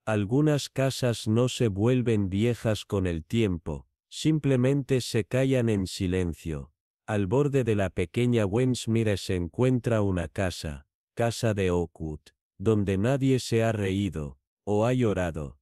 Algunas casas no se vuelven viejas con el tiempo, simplemente se callan en silencio. Al borde de la pequeña Wensmire se encuentra una casa de Oakwood, donde nadie se ha reído, o ha llorado,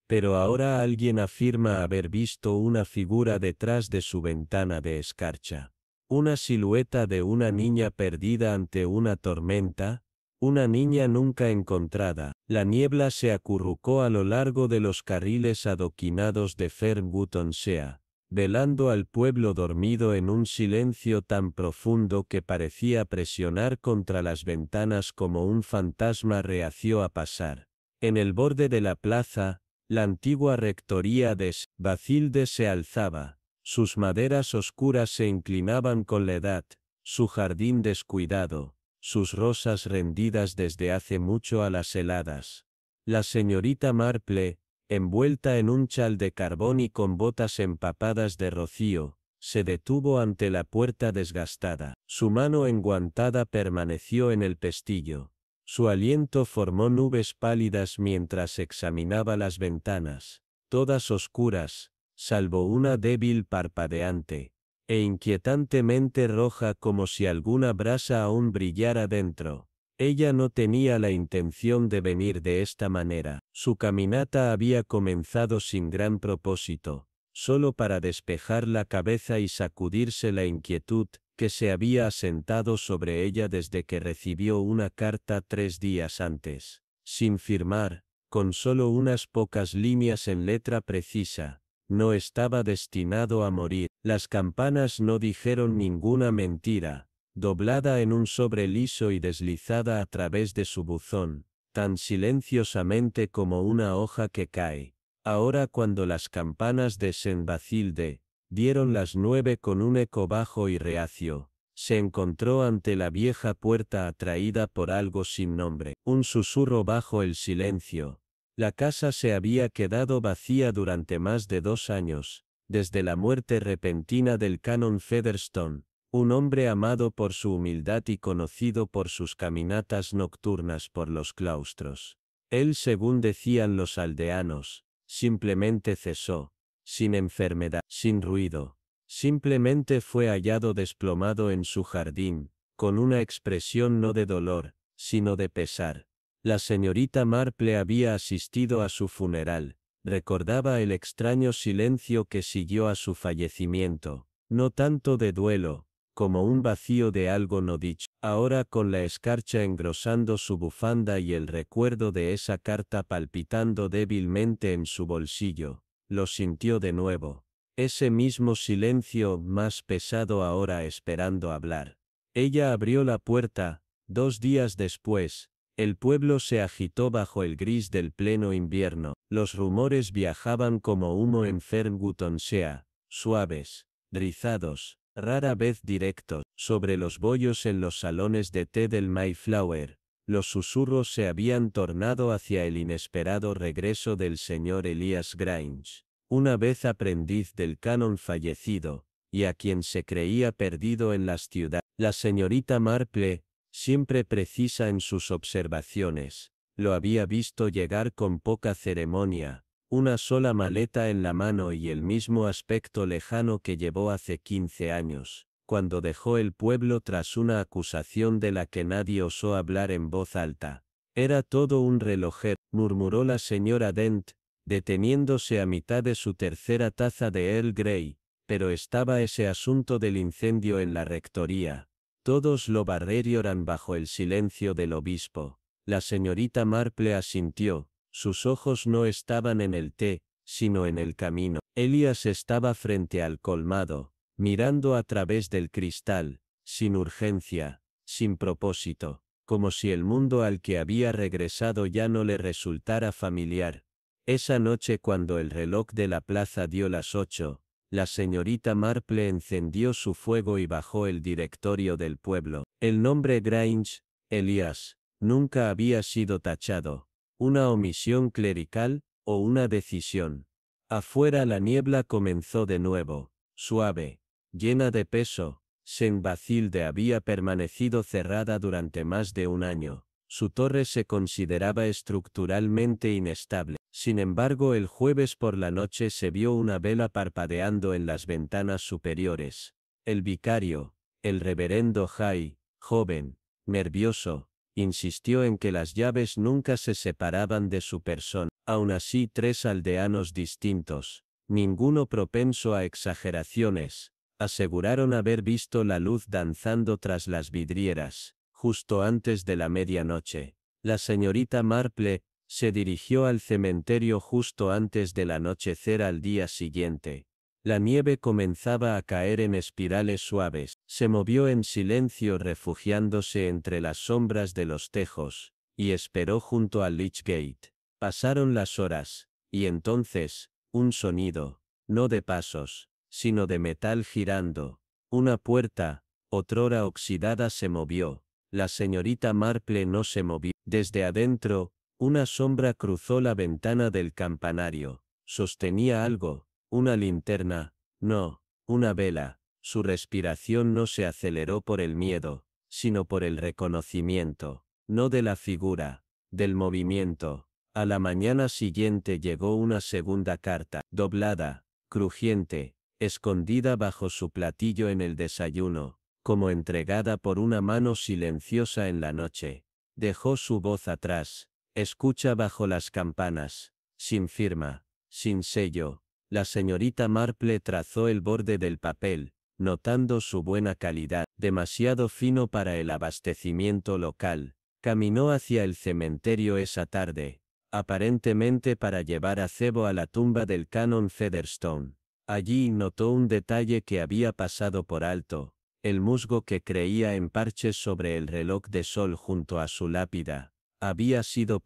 pero ahora alguien afirma haber visto una figura detrás de su ventana de escarcha. Una silueta de una niña perdida ante una tormenta, una niña nunca encontrada. La niebla se acurrucó a lo largo de los carriles adoquinados de Fernwood-on-Sea, velando al pueblo dormido en un silencio tan profundo que parecía presionar contra las ventanas como un fantasma reacio a pasar. En el borde de la plaza, la antigua rectoría de Bathilde se alzaba. Sus maderas oscuras se inclinaban con la edad, su jardín descuidado, sus rosas rendidas desde hace mucho a las heladas. La señorita Marple, envuelta en un chal de carbón y con botas empapadas de rocío, se detuvo ante la puerta desgastada. Su mano enguantada permaneció en el pestillo. Su aliento formó nubes pálidas mientras examinaba las ventanas, todas oscuras, salvo una débil parpadeante, e inquietantemente roja como si alguna brasa aún brillara dentro. Ella no tenía la intención de venir de esta manera. Su caminata había comenzado sin gran propósito, solo para despejar la cabeza y sacudirse la inquietud que se había asentado sobre ella desde que recibió una carta 3 días antes, sin firmar, con solo unas pocas líneas en letra precisa. No estaba destinado a morir. Las campanas no dijeron ninguna mentira. Doblada en un sobre liso y deslizada a través de su buzón, tan silenciosamente como una hoja que cae. Ahora cuando las campanas de Saint Bathilde dieron las 9 con un eco bajo y reacio, se encontró ante la vieja puerta atraída por algo sin nombre. Un susurro bajo el silencio. La casa se había quedado vacía durante más de 2 años, desde la muerte repentina del canon Featherstone, un hombre amado por su humildad y conocido por sus caminatas nocturnas por los claustros. Él, según decían los aldeanos, simplemente cesó, sin enfermedad, sin ruido. Simplemente fue hallado desplomado en su jardín, con una expresión no de dolor, sino de pesar. La señorita Marple había asistido a su funeral, recordaba el extraño silencio que siguió a su fallecimiento, no tanto de duelo, como un vacío de algo no dicho. Ahora con la escarcha engrosando su bufanda y el recuerdo de esa carta palpitando débilmente en su bolsillo, lo sintió de nuevo. Ese mismo silencio más pesado ahora esperando hablar. Ella abrió la puerta. 2 días después, el pueblo se agitó bajo el gris del pleno invierno. Los rumores viajaban como humo en Fernwood-on-Sea, suaves, rizados, rara vez directos, sobre los bollos en los salones de té del Mayflower. Los susurros se habían tornado hacia el inesperado regreso del señor Elias Grange, una vez aprendiz del canon fallecido, y a quien se creía perdido en las ciudades. La señorita Marple, siempre precisa en sus observaciones, lo había visto llegar con poca ceremonia, una sola maleta en la mano y el mismo aspecto lejano que llevó hace 15 años, cuando dejó el pueblo tras una acusación de la que nadie osó hablar en voz alta. Era todo un relojero, murmuró la señora Dent, deteniéndose a mitad de su tercera taza de Earl Grey, pero estaba ese asunto del incendio en la rectoría. Todos lo barrieron bajo el silencio del obispo. La señorita Marple asintió. Sus ojos no estaban en el té, sino en el camino. Elias estaba frente al colmado, mirando a través del cristal, sin urgencia, sin propósito, como si el mundo al que había regresado ya no le resultara familiar. Esa noche cuando el reloj de la plaza dio las 8, la señorita Marple encendió su fuego y bajó el directorio del pueblo. El nombre Grange, Elias, nunca había sido tachado. ¿Una omisión clerical, o una decisión? Afuera la niebla comenzó de nuevo, suave, llena de peso. Saint Bathilde había permanecido cerrada durante más de 1 año. Su torre se consideraba estructuralmente inestable. Sin embargo, el jueves por la noche se vio una vela parpadeando en las ventanas superiores. El vicario, el reverendo Jay, joven, nervioso, insistió en que las llaves nunca se separaban de su persona. Aun así, 3 aldeanos distintos, ninguno propenso a exageraciones, aseguraron haber visto la luz danzando tras las vidrieras, justo antes de la medianoche. La señorita Marple se dirigió al cementerio justo antes del anochecer al día siguiente. La nieve comenzaba a caer en espirales suaves. Se movió en silencio refugiándose entre las sombras de los tejos, y esperó junto al Lichgate. Pasaron las horas, y entonces, un sonido, no de pasos, sino de metal girando. Una puerta, otrora oxidada, se movió. La señorita Marple no se movió. Desde adentro, una sombra cruzó la ventana del campanario. Sostenía algo, una linterna, no, una vela. Su respiración no se aceleró por el miedo, sino por el reconocimiento, no de la figura, del movimiento. A la mañana siguiente llegó una segunda carta, doblada, crujiente, escondida bajo su platillo en el desayuno, como entregada por una mano silenciosa en la noche. Dejó su voz atrás. Escucha bajo las campanas. Sin firma, sin sello. La señorita Marple trazó el borde del papel, notando su buena calidad, demasiado fino para el abastecimiento local. Caminó hacia el cementerio esa tarde, aparentemente para llevar a cebo a la tumba del canon Featherstone. Allí notó un detalle que había pasado por alto: el musgo que creía en parches sobre el reloj de sol junto a su lápida había sido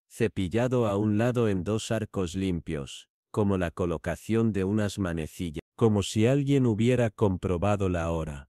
cepillado a un lado en 2 arcos limpios, como la colocación de unas manecillas, como si alguien hubiera comprobado la hora.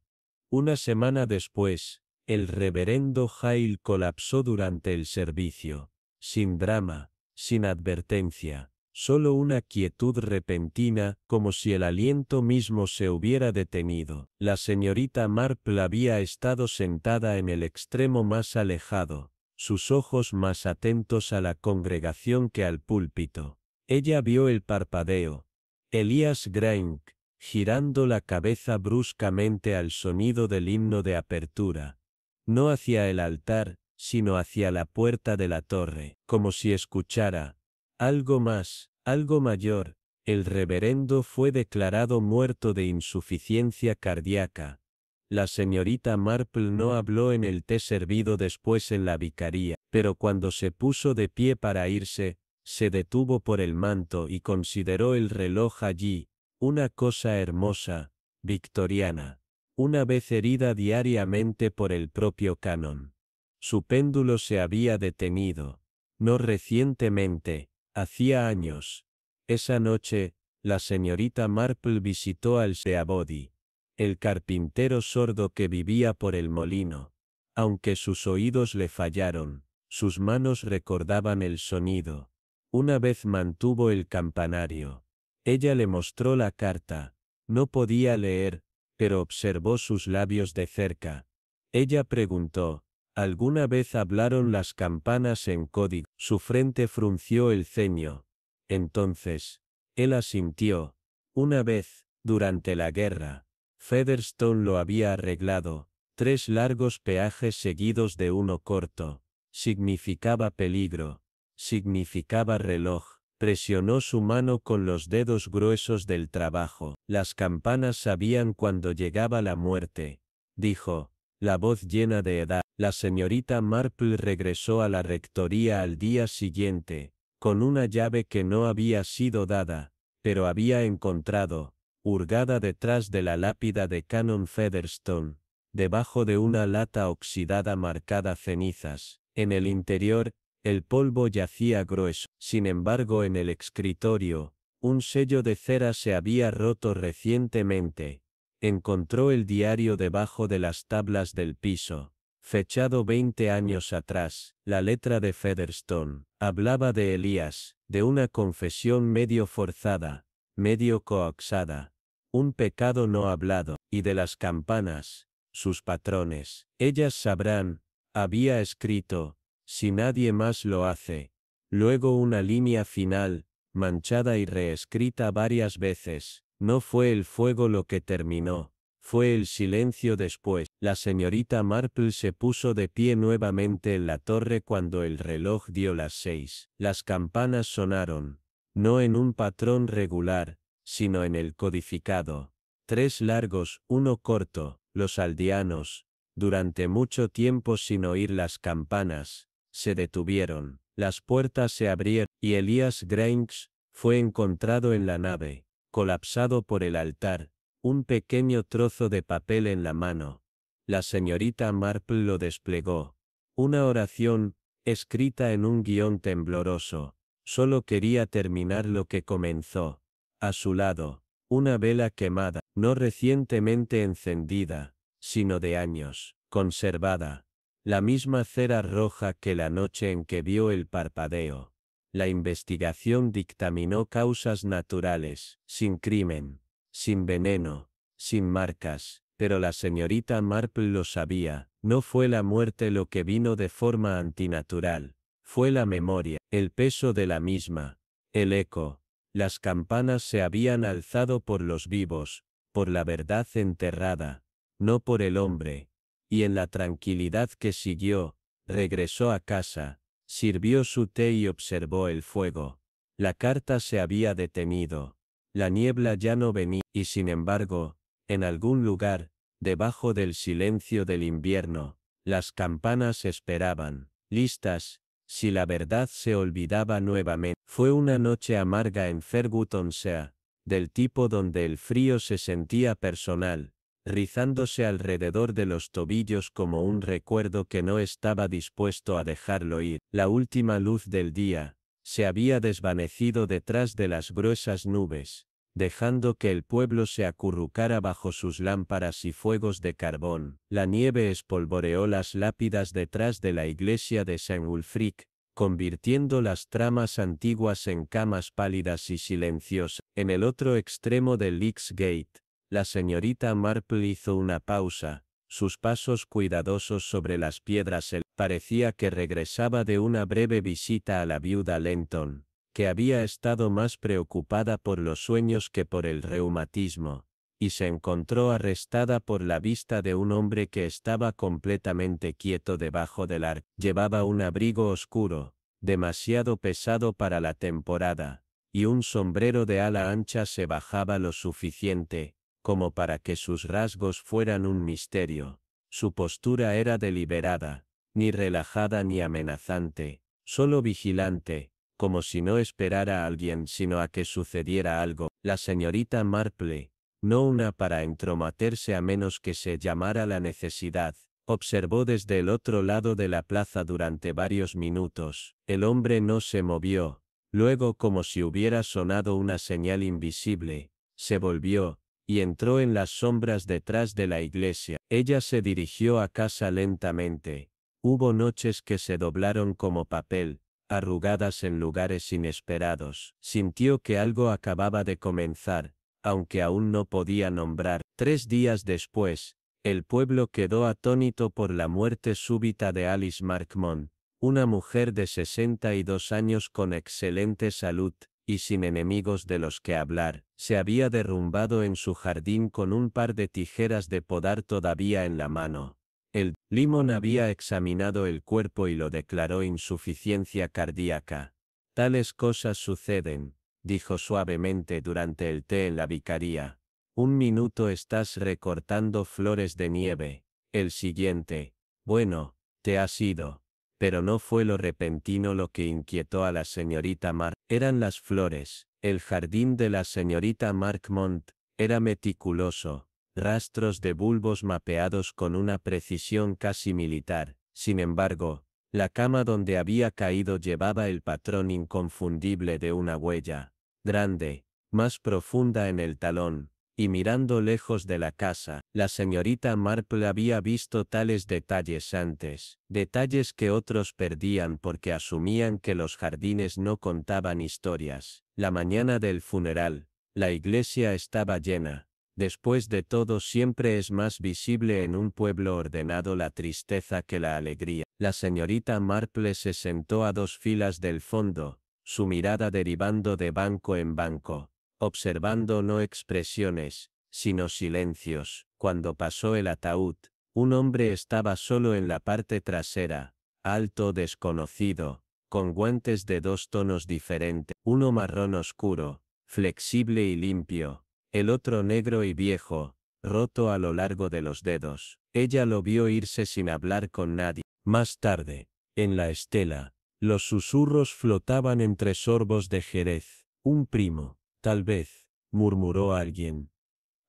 Una semana después, el reverendo Hale colapsó durante el servicio. Sin drama, sin advertencia, solo una quietud repentina, como si el aliento mismo se hubiera detenido. La señorita Marple había estado sentada en el extremo más alejado, sus ojos más atentos a la congregación que al púlpito. Ella vio el parpadeo. Elías Grank, girando la cabeza bruscamente al sonido del himno de apertura. No hacia el altar, sino hacia la puerta de la torre, como si escuchara algo más, algo mayor. El reverendo fue declarado muerto de insuficiencia cardíaca. La señorita Marple no habló en el té servido después en la vicaría, pero cuando se puso de pie para irse, se detuvo por el manto y consideró el reloj allí, una cosa hermosa, victoriana, una vez herida diariamente por el propio canon. Su péndulo se había detenido. No recientemente, hacía años. Esa noche, la señorita Marple visitó al Peabody, el carpintero sordo que vivía por el molino. Aunque sus oídos le fallaron, sus manos recordaban el sonido. Una vez mantuvo el campanario. Ella le mostró la carta. No podía leer, pero observó sus labios de cerca. Ella preguntó: ¿alguna vez hablaron las campanas en código? Su frente frunció el ceño. Entonces, él asintió. Una vez, durante la guerra, Featherstone lo había arreglado. 3 largos peajes seguidos de uno corto. Significaba peligro. Significaba reloj. Presionó su mano con los dedos gruesos del trabajo. Las campanas sabían cuando llegaba la muerte, dijo, la voz llena de edad. La señorita Marple regresó a la rectoría al día siguiente, con una llave que no había sido dada, pero había encontrado, hurgada detrás de la lápida de Canon Featherstone, debajo de una lata oxidada marcada cenizas. En el interior, el polvo yacía grueso. Sin embargo, en el escritorio, un sello de cera se había roto recientemente. Encontró el diario debajo de las tablas del piso, fechado 20 años atrás. La letra de Featherstone hablaba de Elías, de una confesión medio forzada, medio coaxada, un pecado no hablado, y de las campanas, sus patrones. Ellas sabrán, había escrito, si nadie más lo hace. Luego una línea final, manchada y reescrita varias veces. No fue el fuego lo que terminó, fue el silencio después. La señorita Marple se puso de pie nuevamente en la torre cuando el reloj dio las 6. Las campanas sonaron, no en un patrón regular, sino en el codificado. 3 largos, 1 corto. Los aldeanos, durante mucho tiempo sin oír las campanas, se detuvieron. Las puertas se abrieron, y Elias Grange fue encontrado en la nave, colapsado por el altar, un pequeño trozo de papel en la mano. La señorita Marple lo desplegó. Una oración, escrita en un guión tembloroso. Solo quería terminar lo que comenzó. A su lado, una vela quemada, no recientemente encendida, sino de años, conservada. La misma cera roja que la noche en que vio el parpadeo. La investigación dictaminó causas naturales, sin crimen, sin veneno, sin marcas, pero la señorita Marple lo sabía. No fue la muerte lo que vino de forma antinatural, fue la memoria, el peso de la misma, el eco. Las campanas se habían alzado por los vivos, por la verdad enterrada, no por el hombre. Y en la tranquilidad que siguió, regresó a casa, sirvió su té y observó el fuego. La carta se había detenido. La niebla ya no venía, y sin embargo, en algún lugar, debajo del silencio del invierno, las campanas esperaban, listas, si la verdad se olvidaba nuevamente. Fue una noche amarga en Fergutonshire, del tipo donde el frío se sentía personal, rizándose alrededor de los tobillos como un recuerdo que no estaba dispuesto a dejarlo ir. La última luz del día se había desvanecido detrás de las gruesas nubes, dejando que el pueblo se acurrucara bajo sus lámparas y fuegos de carbón. La nieve espolvoreó las lápidas detrás de la iglesia de St. Wulfric, convirtiendo las tramas antiguas en camas pálidas y silenciosas. En el otro extremo del Leaks Gate, la señorita Marple hizo una pausa, sus pasos cuidadosos sobre las piedras. Parecía que regresaba de una breve visita a la viuda Lenton, que había estado más preocupada por los sueños que por el reumatismo, y se encontró arrestada por la vista de un hombre que estaba completamente quieto debajo del arco. Llevaba un abrigo oscuro, demasiado pesado para la temporada, y un sombrero de ala ancha se bajaba lo suficiente, como para que sus rasgos fueran un misterio. Su postura era deliberada, ni relajada ni amenazante, solo vigilante, como si no esperara a alguien sino a que sucediera algo. La señorita Marple, no una para entrometerse a menos que se llamara la necesidad, observó desde el otro lado de la plaza durante varios minutos. El hombre no se movió. Luego, como si hubiera sonado una señal invisible, se volvió, y entró en las sombras detrás de la iglesia. Ella se dirigió a casa lentamente. Hubo noches que se doblaron como papel, arrugadas en lugares inesperados. Sintió que algo acababa de comenzar, aunque aún no podía nombrar. 3 días después, el pueblo quedó atónito por la muerte súbita de Alice Markmont, una mujer de 62 años con excelente salud, y sin enemigos de los que hablar. Se había derrumbado en su jardín con un par de tijeras de podar todavía en la mano. El Limón había examinado el cuerpo y lo declaró insuficiencia cardíaca. Tales cosas suceden, dijo suavemente durante el té en la vicaría. Un minuto estás recortando flores de nieve, el siguiente, bueno, te has ido. Pero no fue lo repentino lo que inquietó a la señorita eran las flores. El jardín de la señorita Markmont era meticuloso, rastros de bulbos mapeados con una precisión casi militar. Sin embargo, la cama donde había caído llevaba el patrón inconfundible de una huella, grande, más profunda en el talón, y mirando lejos de la casa, la señorita Marple había visto tales detalles antes, detalles que otros perdían porque asumían que los jardines no contaban historias. La mañana del funeral, la iglesia estaba llena, Después de todo, siempre es más visible en un pueblo ordenado la tristeza que la alegría. La señorita Marple se sentó a 2 filas del fondo, su mirada derivando de banco en banco, observando no expresiones, sino silencios. Cuando pasó el ataúd, un hombre estaba solo en la parte trasera, alto, desconocido, con guantes de 2 tonos diferentes, uno marrón oscuro, flexible y limpio, el otro negro y viejo, roto a lo largo de los dedos. Ella lo vio irse sin hablar con nadie. Más tarde, en la estela, los susurros flotaban entre sorbos de Jerez. Un primo, tal vez, murmuró alguien.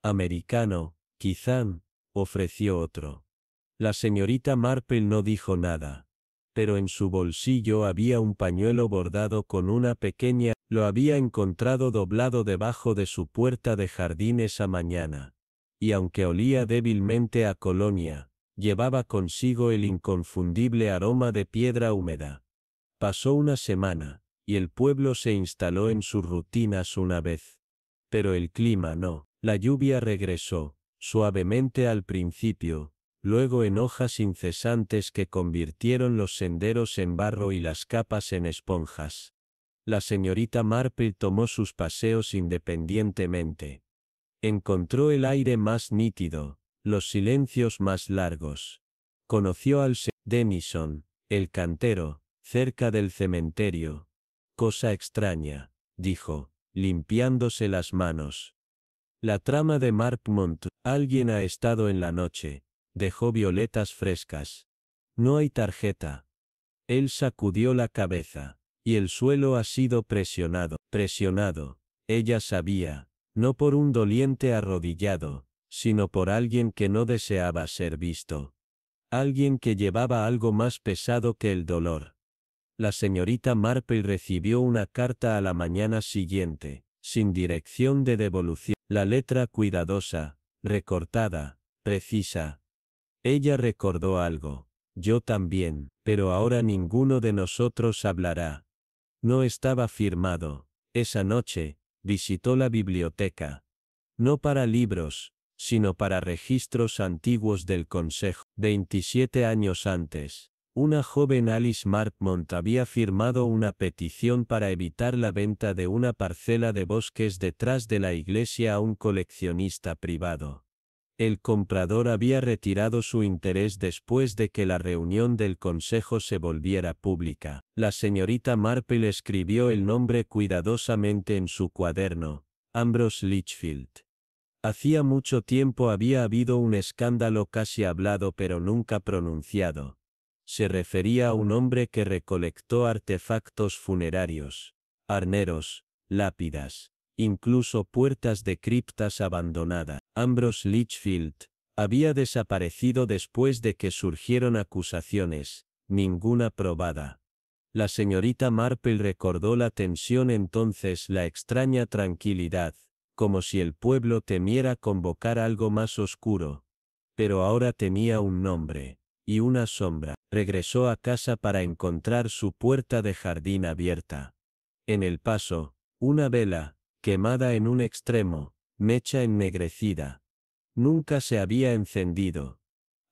Americano, quizá, ofreció otro. La señorita Marple no dijo nada. Pero en su bolsillo había un pañuelo bordado con una pequeña, lo había encontrado doblado debajo de su puerta de jardín esa mañana. Y aunque olía débilmente a colonia, llevaba consigo el inconfundible aroma de piedra húmeda. Pasó una semana, y el pueblo se instaló en sus rutinas una vez. Pero el clima no. La lluvia regresó, suavemente al principio, luego en hojas incesantes que convirtieron los senderos en barro y las capas en esponjas. La señorita Marple tomó sus paseos independientemente. Encontró el aire más nítido, los silencios más largos. Conoció al señor Denison, el cantero, cerca del cementerio. Cosa extraña, dijo, limpiándose las manos. La trama de Marpmont, alguien ha estado en la noche, dejó violetas frescas. No hay tarjeta. Él sacudió la cabeza, y el suelo ha sido presionado, ella sabía, no por un doliente arrodillado, sino por alguien que no deseaba ser visto. Alguien que llevaba algo más pesado que el dolor. La señorita Marple recibió una carta a la mañana siguiente, sin dirección de devolución. La letra cuidadosa, recortada, precisa. Ella recordó algo. Yo también, pero ahora ninguno de nosotros hablará. No estaba firmado. Esa noche, visitó la biblioteca. No para libros, sino para registros antiguos del Consejo. 27 años antes, una joven Alice Marpmont había firmado una petición para evitar la venta de una parcela de bosques detrás de la iglesia a un coleccionista privado. El comprador había retirado su interés después de que la reunión del consejo se volviera pública. La señorita Marple escribió el nombre cuidadosamente en su cuaderno, Ambrose Lichfield. Hacía mucho tiempo había habido un escándalo casi hablado pero nunca pronunciado. Se refería a un hombre que recolectó artefactos funerarios, arneros, lápidas, incluso puertas de criptas abandonadas. Ambrose Lichfield había desaparecido después de que surgieron acusaciones, ninguna probada. La señorita Marple recordó la tensión entonces, la extraña tranquilidad, como si el pueblo temiera convocar algo más oscuro. Pero ahora tenía un nombre, y una sombra. Regresó a casa para encontrar su puerta de jardín abierta. En el paso, una vela, quemada en un extremo, mecha ennegrecida. Nunca se había encendido.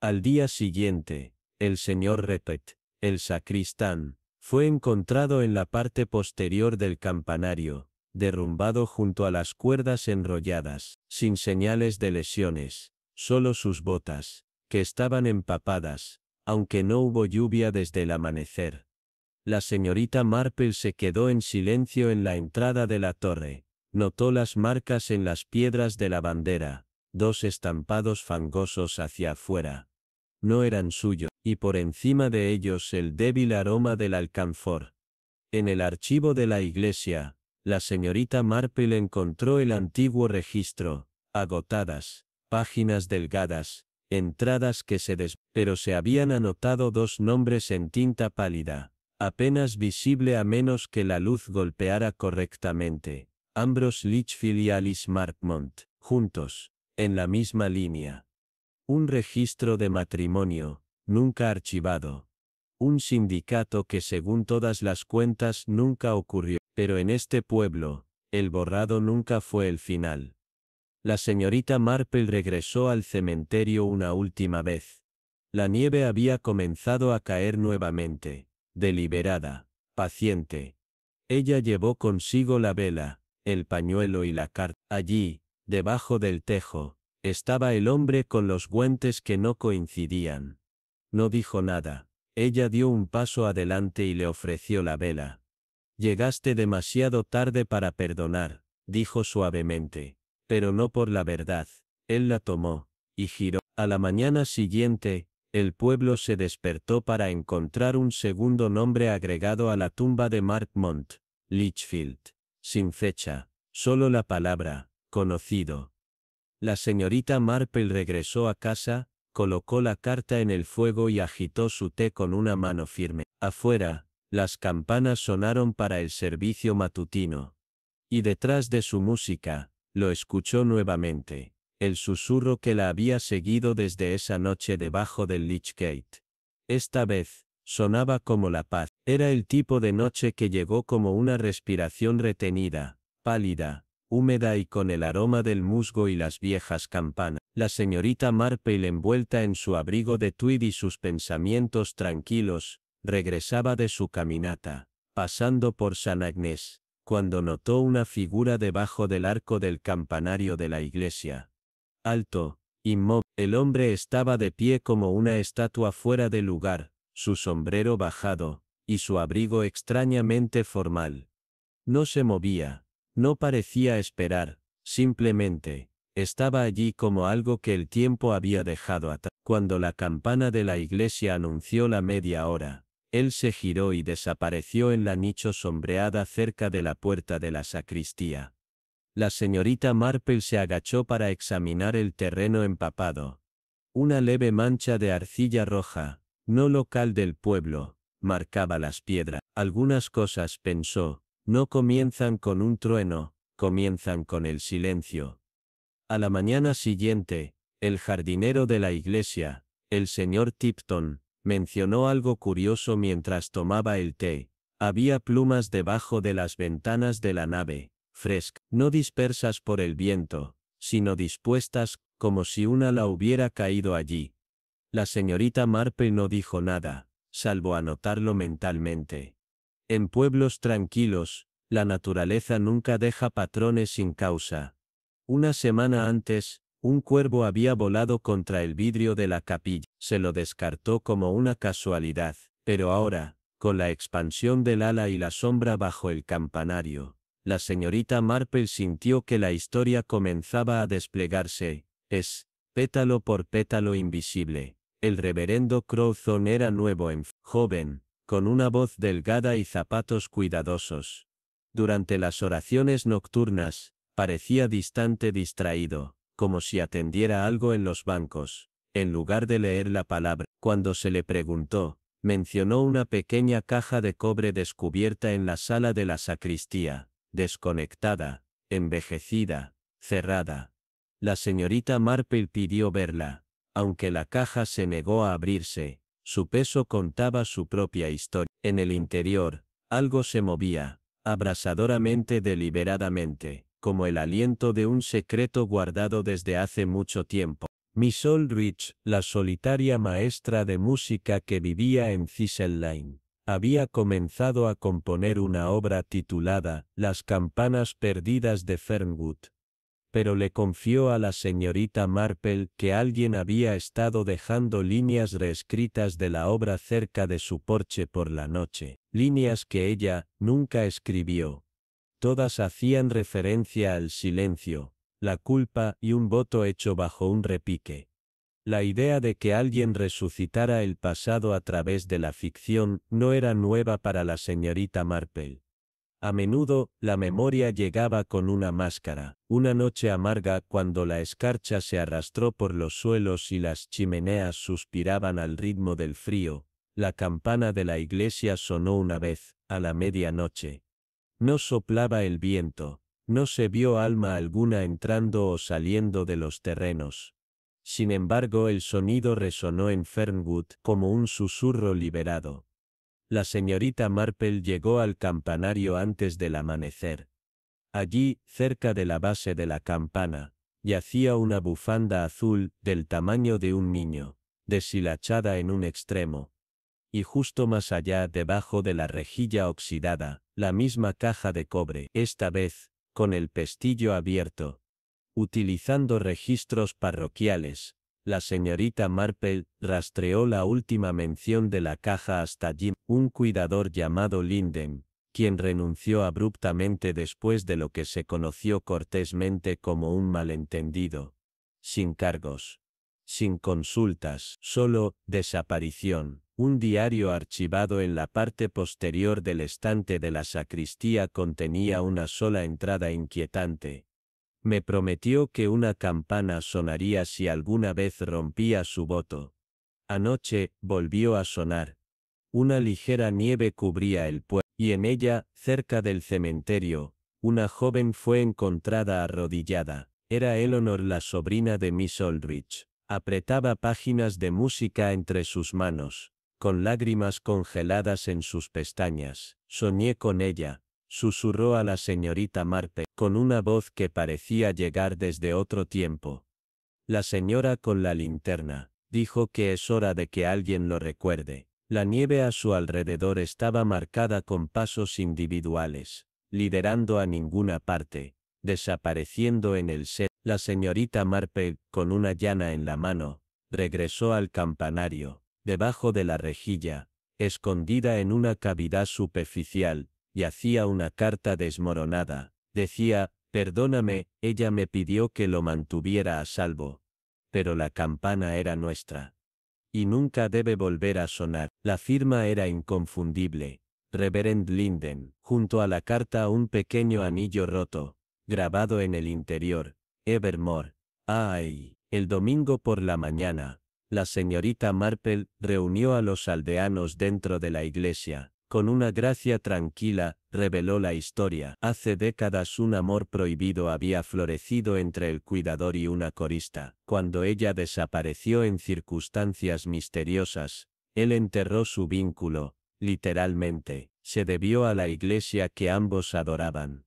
Al día siguiente, el señor Repet, el sacristán, fue encontrado en la parte posterior del campanario, derrumbado junto a las cuerdas enrolladas, sin señales de lesiones, solo sus botas, que estaban empapadas, aunque no hubo lluvia desde el amanecer. La señorita Marple se quedó en silencio en la entrada de la torre, notó las marcas en las piedras de la bandera, 2 estampados fangosos hacia afuera. No eran suyos, y por encima de ellos el débil aroma del alcanfor. En el archivo de la iglesia, la señorita Marple encontró el antiguo registro, agotadas, páginas delgadas, entradas que pero se habían anotado 2 nombres en tinta pálida, apenas visible a menos que la luz golpeara correctamente, Ambrose Lichfield y Alice Marpmont, juntos, en la misma línea. Un registro de matrimonio, nunca archivado. Un sindicato que según todas las cuentas nunca ocurrió, pero en este pueblo, el borrado nunca fue el final. La señorita Marple regresó al cementerio una última vez. La nieve había comenzado a caer nuevamente, deliberada, paciente. Ella llevó consigo la vela, el pañuelo y la carta. Allí, debajo del tejo, estaba el hombre con los guantes que no coincidían. No dijo nada. Ella dio un paso adelante y le ofreció la vela. Llegaste demasiado tarde para perdonar, dijo suavemente, pero no por la verdad. Él la tomó, y giró. A la mañana siguiente, el pueblo se despertó para encontrar un segundo nombre agregado a la tumba de Markmont, Lichfield. Sin fecha, solo la palabra, conocido. La señorita Marple regresó a casa, colocó la carta en el fuego y agitó su té con una mano firme. Afuera, las campanas sonaron para el servicio matutino. Y detrás de su música, lo escuchó nuevamente, el susurro que la había seguido desde esa noche debajo del Lich Gate. Esta vez, sonaba como la paz. Era el tipo de noche que llegó como una respiración retenida, pálida, húmeda y con el aroma del musgo y las viejas campanas. La señorita Marple, envuelta en su abrigo de tweed y sus pensamientos tranquilos, regresaba de su caminata, pasando por San Agnés, cuando notó una figura debajo del arco del campanario de la iglesia. Alto, inmóvil, el hombre estaba de pie como una estatua fuera de lugar, su sombrero bajado, y su abrigo extrañamente formal. No se movía, no parecía esperar, simplemente, estaba allí como algo que el tiempo había dejado atrás. Cuando la campana de la iglesia anunció la media hora, él se giró y desapareció en la nicho sombreada cerca de la puerta de la sacristía. La señorita Marple se agachó para examinar el terreno empapado. Una leve mancha de arcilla roja, no local del pueblo, marcaba las piedras. Algunas cosas, pensó, no comienzan con un trueno, comienzan con el silencio. A la mañana siguiente, el jardinero de la iglesia, el señor Tipton, mencionó algo curioso mientras tomaba el té. Había plumas debajo de las ventanas de la nave, frescas, no dispersas por el viento, sino dispuestas, como si una ala hubiera caído allí. La señorita Marple no dijo nada, salvo anotarlo mentalmente. En pueblos tranquilos, la naturaleza nunca deja patrones sin causa. Una semana antes, un cuervo había volado contra el vidrio de la capilla. Se lo descartó como una casualidad, pero ahora, con la expansión del ala y la sombra bajo el campanario, la señorita Marple sintió que la historia comenzaba a desplegarse. Pétalo por pétalo invisible. El reverendo Crowthorne era nuevo joven, con una voz delgada y zapatos cuidadosos. Durante las oraciones nocturnas, parecía distante, distraído, como si atendiera algo en los bancos, en lugar de leer la palabra. Cuando se le preguntó, mencionó una pequeña caja de cobre descubierta en la sala de la sacristía, desconectada, envejecida, cerrada. La señorita Marple pidió verla. Aunque la caja se negó a abrirse, su peso contaba su propia historia. En el interior, algo se movía, abrasadoramente, deliberadamente, como el aliento de un secreto guardado desde hace mucho tiempo. Miss Aldrich, la solitaria maestra de música que vivía en Thistle Lane, había comenzado a componer una obra titulada Las campanas perdidas de Fernwood. Pero le confió a la señorita Marple que alguien había estado dejando líneas reescritas de la obra cerca de su porche por la noche, líneas que ella nunca escribió. Todas hacían referencia al silencio, la culpa y un voto hecho bajo un repique. La idea de que alguien resucitara el pasado a través de la ficción no era nueva para la señorita Marple. A menudo, la memoria llegaba con una máscara. Una noche amarga, cuando la escarcha se arrastró por los suelos y las chimeneas suspiraban al ritmo del frío, la campana de la iglesia sonó una vez, a la medianoche. No soplaba el viento, no se vio alma alguna entrando o saliendo de los terrenos. Sin embargo, el sonido resonó en Fernwood como un susurro liberado. La señorita Marple llegó al campanario antes del amanecer. Allí, cerca de la base de la campana, Yacía una bufanda azul, del tamaño de un niño, deshilachada en un extremo. Y justo más allá, debajo de la rejilla oxidada, la misma caja de cobre, esta vez, con el pestillo abierto. Utilizando registros parroquiales, la señorita Marple rastreó la última mención de la caja hasta Jim, un cuidador llamado Linden, quien renunció abruptamente después de lo que se conoció cortésmente como un malentendido. Sin cargos. Sin consultas, solo desaparición. Un diario archivado en la parte posterior del estante de la sacristía contenía una sola entrada inquietante. Me prometió que una campana sonaría si alguna vez rompía su voto. Anoche volvió a sonar. Una ligera nieve cubría el pueblo, y en ella, cerca del cementerio, una joven fue encontrada arrodillada. Era Eleanor, la sobrina de Miss Aldrich. Apretaba páginas de música entre sus manos, con lágrimas congeladas en sus pestañas. Soñé con ella, susurró a la señorita Marple, con una voz que parecía llegar desde otro tiempo. La señora con la linterna dijo que es hora de que alguien lo recuerde. La nieve a su alrededor estaba marcada con pasos individuales, liderando a ninguna parte, desapareciendo en el set. La señorita Marple, con una llana en la mano, regresó al campanario. Debajo de la rejilla, escondida en una cavidad superficial, yacía una carta desmoronada. Decía: perdóname, ella me pidió que lo mantuviera a salvo. Pero la campana era nuestra. Y nunca debe volver a sonar. La firma era inconfundible. Reverend Linden. Junto a la carta un pequeño anillo roto, grabado en el interior. Evermore. ¡Ay! El domingo por la mañana, la señorita Marple reunió a los aldeanos dentro de la iglesia. Con una gracia tranquila, reveló la historia. Hace décadas un amor prohibido había florecido entre el cuidador y una corista. Cuando ella desapareció en circunstancias misteriosas, él enterró su vínculo, literalmente. Se debió a la iglesia que ambos adoraban.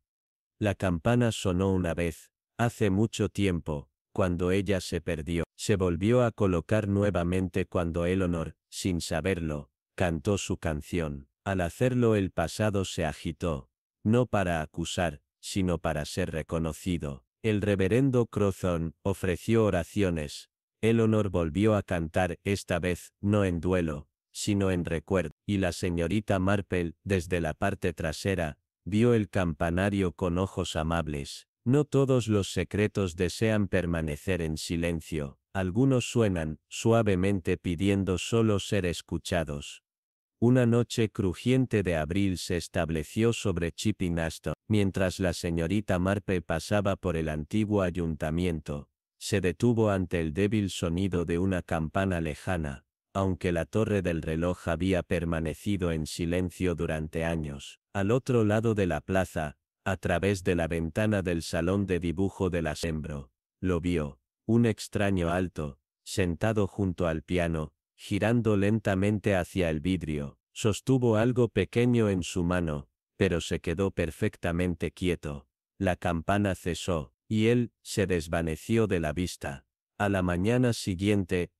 La campana sonó una vez, hace mucho tiempo, cuando ella se perdió. Se volvió a colocar nuevamente cuando Eleanor, sin saberlo, cantó su canción. Al hacerlo el pasado se agitó, no para acusar, sino para ser reconocido. El reverendo Crowthorne ofreció oraciones. Eleanor volvió a cantar, esta vez, no en duelo, sino en recuerdo, y la señorita Marple, desde la parte trasera, vio el campanario con ojos amables. No todos los secretos desean permanecer en silencio, algunos suenan, suavemente pidiendo solo ser escuchados. Una noche crujiente de abril se estableció sobre Chipping Aston. Mientras la señorita Marple pasaba por el antiguo ayuntamiento, se detuvo ante el débil sonido de una campana lejana, aunque la torre del reloj había permanecido en silencio durante años. Al otro lado de la plaza, a través de la ventana del salón de dibujo del asembro, lo vio, un extraño alto, sentado junto al piano, girando lentamente hacia el vidrio. Sostuvo algo pequeño en su mano, pero se quedó perfectamente quieto. La campana cesó, y él se desvaneció de la vista. A la mañana siguiente,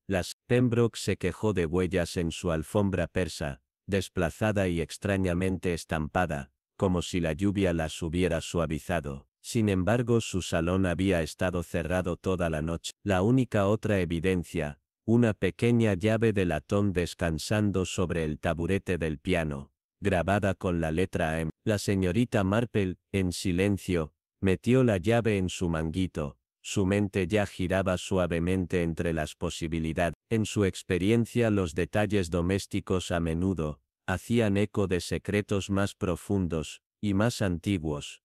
Pembroke se quejó de huellas en su alfombra persa, desplazada y extrañamente estampada, como si la lluvia las hubiera suavizado. Sin embargo, su salón había estado cerrado toda la noche. La única otra evidencia, una pequeña llave de latón descansando sobre el taburete del piano, grabada con la letra M. La señorita Marple, en silencio, metió la llave en su manguito. Su mente ya giraba suavemente entre las posibilidades. En su experiencia, los detalles domésticos a menudo hacían eco de secretos más profundos y más antiguos.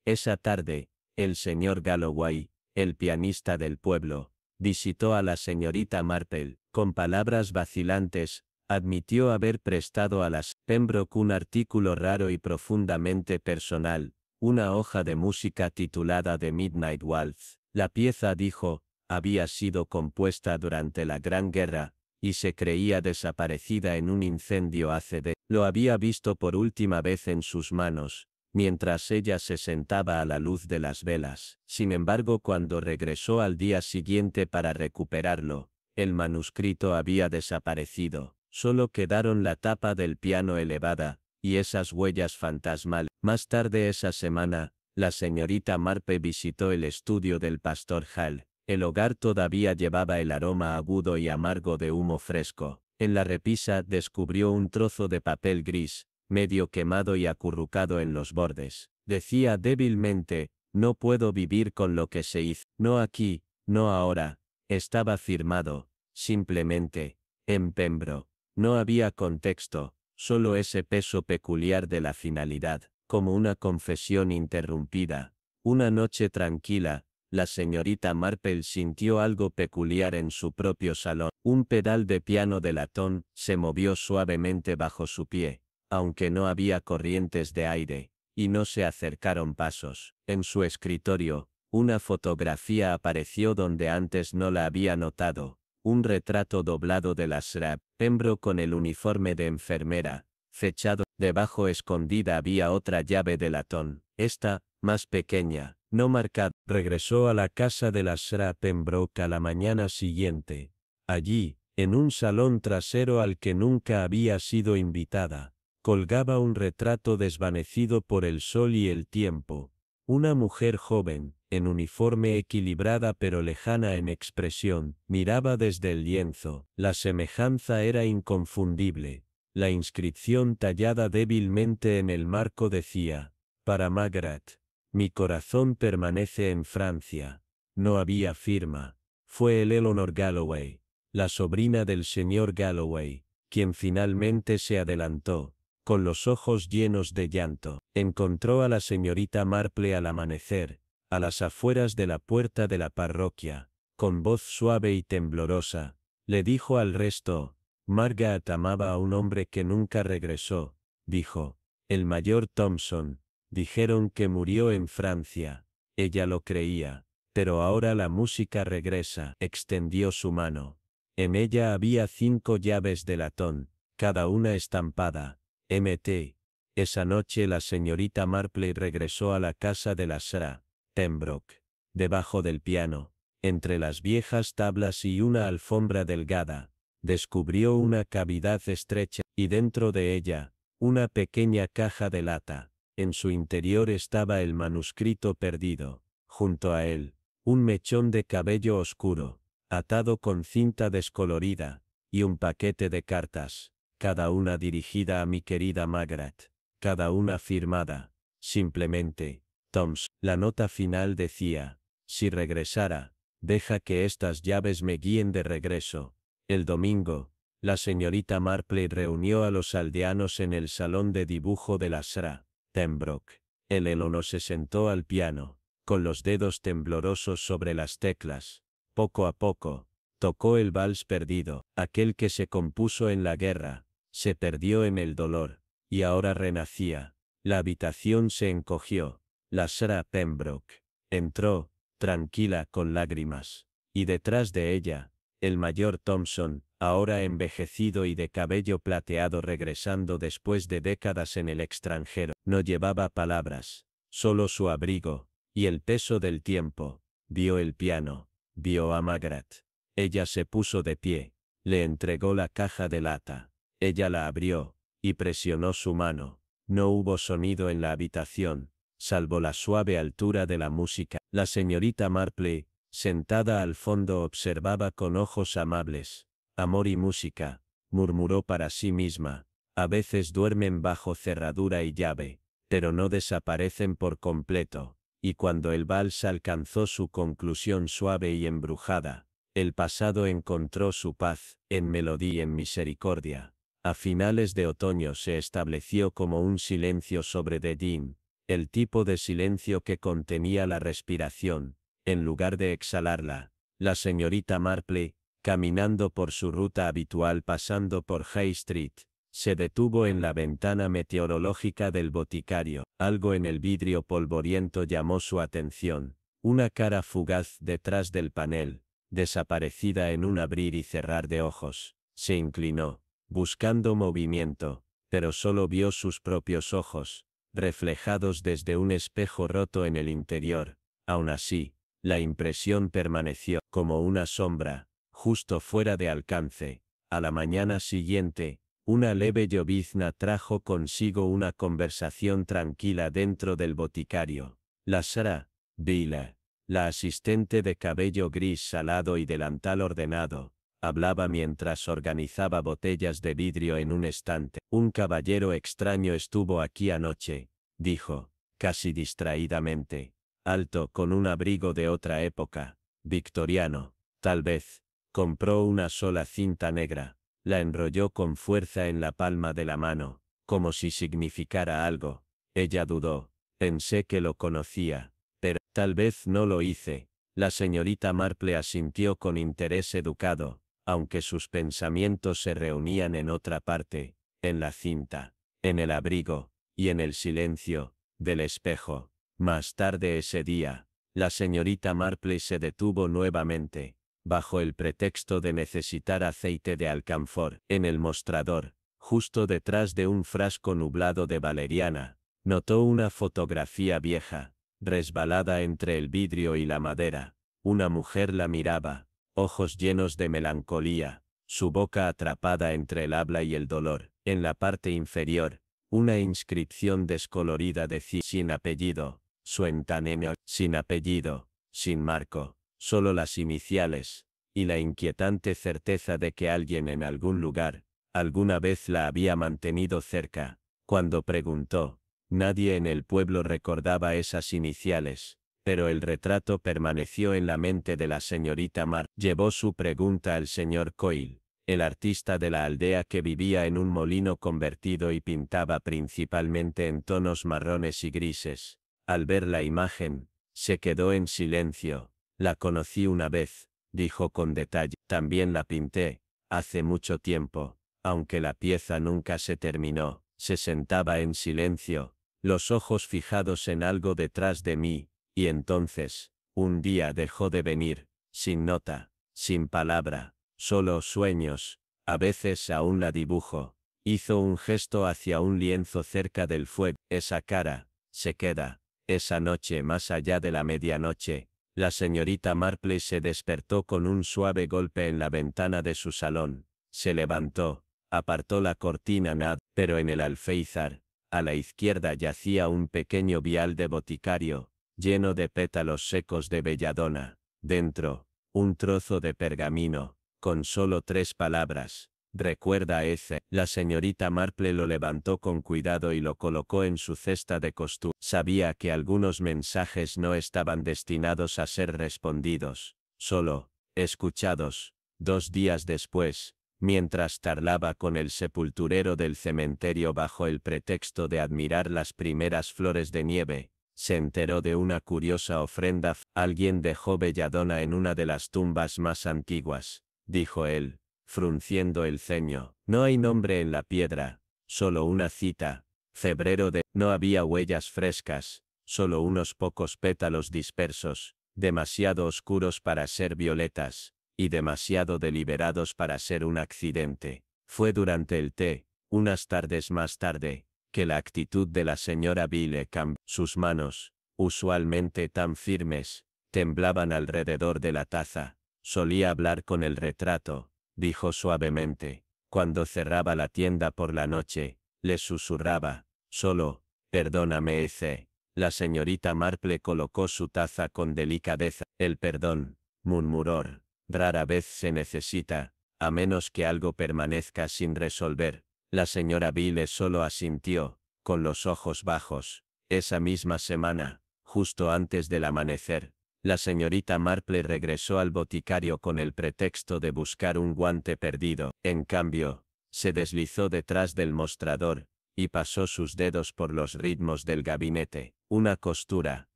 Esa tarde, el señor Galloway, el pianista del pueblo, visitó a la señorita Marple. Con palabras vacilantes, admitió haber prestado a las Pembroke un artículo raro y profundamente personal, una hoja de música titulada The Midnight Waltz. La pieza, dijo, había sido compuesta durante la Gran Guerra, y se creía desaparecida en un incendio ACD. Lo había visto por última vez en sus manos, mientras ella se sentaba a la luz de las velas. Sin embargo, cuando regresó al día siguiente para recuperarlo, el manuscrito había desaparecido. Solo quedaron la tapa del piano elevada, y esas huellas fantasmales. Más tarde esa semana, la señorita Marple visitó el estudio del pastor Hall. El hogar todavía llevaba el aroma agudo y amargo de humo fresco. En la repisa descubrió un trozo de papel gris, medio quemado y acurrucado en los bordes. Decía débilmente, no puedo vivir con lo que se hizo. No aquí, no ahora. Estaba firmado, simplemente, en Pembroke. No había contexto, solo ese peso peculiar de la finalidad, como una confesión interrumpida. Una noche tranquila, la señorita Marple sintió algo peculiar en su propio salón. Un pedal de piano de latón se movió suavemente bajo su pie, aunque no había corrientes de aire, y no se acercaron pasos. En su escritorio, una fotografía apareció donde antes no la había notado. Un retrato doblado de la Sra. Pembroke con el uniforme de enfermera, fechado. Debajo escondida había otra llave de latón. Esta, más pequeña, no marcada. Regresó a la casa de la Sra. Pembroke a la mañana siguiente. Allí, en un salón trasero al que nunca había sido invitada, colgaba un retrato desvanecido por el sol y el tiempo. Una mujer joven, en uniforme equilibrada pero lejana en expresión, miraba desde el lienzo. La semejanza era inconfundible. La inscripción tallada débilmente en el marco decía, para Margaret. Mi corazón permanece en Francia. No había firma. Fue Eleanor Galloway, la sobrina del señor Galloway, quien finalmente se adelantó. Con los ojos llenos de llanto, encontró a la señorita Marple al amanecer, a las afueras de la puerta de la parroquia. Con voz suave y temblorosa, le dijo al resto, Margaret amaba a un hombre que nunca regresó, dijo, el mayor Thompson. Dijeron que murió en Francia. Ella lo creía, pero ahora la música regresa. Extendió su mano. En ella había 5 llaves de latón, cada una estampada. Mt. Esa noche la señorita Marple regresó a la casa de la Sra. Pembroke. Debajo del piano, entre las viejas tablas y una alfombra delgada, descubrió una cavidad estrecha, y dentro de ella, una pequeña caja de lata. En su interior estaba el manuscrito perdido. Junto a él, un mechón de cabello oscuro, atado con cinta descolorida, y un paquete de cartas, cada una dirigida a mi querida Margaret, cada una firmada, simplemente, Toms. La nota final decía, si regresara, deja que estas llaves me guíen de regreso. El domingo, la señorita Marple reunió a los aldeanos en el salón de dibujo de la Sra. Pembroke. Eleanor se sentó al piano, con los dedos temblorosos sobre las teclas. Poco a poco, tocó el vals perdido, aquel que se compuso en la guerra, se perdió en el dolor, y ahora renacía. La habitación se encogió. La Sra. Pembroke entró, tranquila con lágrimas, y detrás de ella, el mayor Thompson, ahora envejecido y de cabello plateado regresando después de décadas en el extranjero, no llevaba palabras, solo su abrigo, y el peso del tiempo. Vio el piano, vio a Margaret. Ella se puso de pie, le entregó la caja de lata. Ella la abrió, y presionó su mano. No hubo sonido en la habitación, salvo la suave altura de la música. La señorita Marple, sentada al fondo, observaba con ojos amables. Amor y música, murmuró para sí misma, a veces duermen bajo cerradura y llave, pero no desaparecen por completo. Y cuando el vals alcanzó su conclusión suave y embrujada, el pasado encontró su paz, en melodía y en misericordia. A finales de otoño se estableció como un silencio sobre Dedin, el tipo de silencio que contenía la respiración, en lugar de exhalarla. La señorita Marple, caminando por su ruta habitual pasando por High Street, se detuvo en la ventana meteorológica del boticario. Algo en el vidrio polvoriento llamó su atención. Una cara fugaz detrás del panel, desaparecida en un abrir y cerrar de ojos. Se inclinó, buscando movimiento, pero solo vio sus propios ojos. reflejados desde un espejo roto en el interior. Aún así, la impresión permaneció como una sombra, justo fuera de alcance. A la mañana siguiente, una leve llovizna trajo consigo una conversación tranquila dentro del boticario. La Sra. Bille, la asistente de cabello gris salado y delantal ordenado, hablaba mientras organizaba botellas de vidrio en un estante. Un caballero extraño estuvo aquí anoche, dijo, casi distraídamente. Alto, con un abrigo de otra época, victoriano, tal vez. Compró una sola cinta negra, la enrolló con fuerza en la palma de la mano, como si significara algo. Ella dudó. Pensé que lo conocía, pero tal vez no lo hice. La señorita Marple asintió con interés educado, aunque sus pensamientos se reunían en otra parte, en la cinta, en el abrigo, y en el silencio del espejo. Más tarde ese día, la señorita Marple se detuvo nuevamente, bajo el pretexto de necesitar aceite de alcanfor. En el mostrador, justo detrás de un frasco nublado de valeriana, notó una fotografía vieja, resbalada entre el vidrio y la madera. Una mujer la miraba, ojos llenos de melancolía, su boca atrapada entre el habla y el dolor. En la parte inferior, una inscripción descolorida decía sin apellido, Suentaneneo, sin apellido, sin marco, solo las iniciales, y la inquietante certeza de que alguien en algún lugar, alguna vez la había mantenido cerca. Cuando preguntó, nadie en el pueblo recordaba esas iniciales, pero el retrato permaneció en la mente de la señorita Mar. Llevó su pregunta al señor Coyle, el artista de la aldea que vivía en un molino convertido y pintaba principalmente en tonos marrones y grises. Al ver la imagen, se quedó en silencio. La conocí una vez, dijo con detalle. También la pinté, hace mucho tiempo, aunque la pieza nunca se terminó. Se sentaba en silencio, los ojos fijados en algo detrás de mí, y entonces, un día dejó de venir, sin nota, sin palabra, solo sueños, a veces aún la dibujo. Hizo un gesto hacia un lienzo cerca del fuego. Esa cara, se queda. Esa noche más allá de la medianoche, la señorita Marple se despertó con un suave golpe en la ventana de su salón. Se levantó, apartó la cortina pero en el alféizar, a la izquierda yacía un pequeño vial de boticario, lleno de pétalos secos de belladona. Dentro, un trozo de pergamino, con solo 3 palabras. Recuerda ese. La señorita Marple lo levantó con cuidado y lo colocó en su cesta de costura. Sabía que algunos mensajes no estaban destinados a ser respondidos, solo escuchados. 2 días después, mientras charlaba con el sepulturero del cementerio bajo el pretexto de admirar las primeras flores de nieve, se enteró de una curiosa ofrenda. Alguien dejó belladona en una de las tumbas más antiguas, dijo él, frunciendo el ceño. No hay nombre en la piedra, solo una cita. Febrero de... No había huellas frescas, solo unos pocos pétalos dispersos, demasiado oscuros para ser violetas, y demasiado deliberados para ser un accidente. Fue durante el té, unas tardes más tarde, que la actitud de la señora Bille cambió. Sus manos, usualmente tan firmes, temblaban alrededor de la taza. Solía hablar con el retrato, dijo suavemente. Cuando cerraba la tienda por la noche, le susurraba, solo, perdóname Ece. La señorita Marple colocó su taza con delicadeza. El perdón, murmuró, rara vez se necesita, a menos que algo permanezca sin resolver. La señora Bille solo asintió, con los ojos bajos. Esa misma semana, justo antes del amanecer, la señorita Marple regresó al boticario con el pretexto de buscar un guante perdido. En cambio, se deslizó detrás del mostrador, y pasó sus dedos por los ritmos del gabinete. Una costura,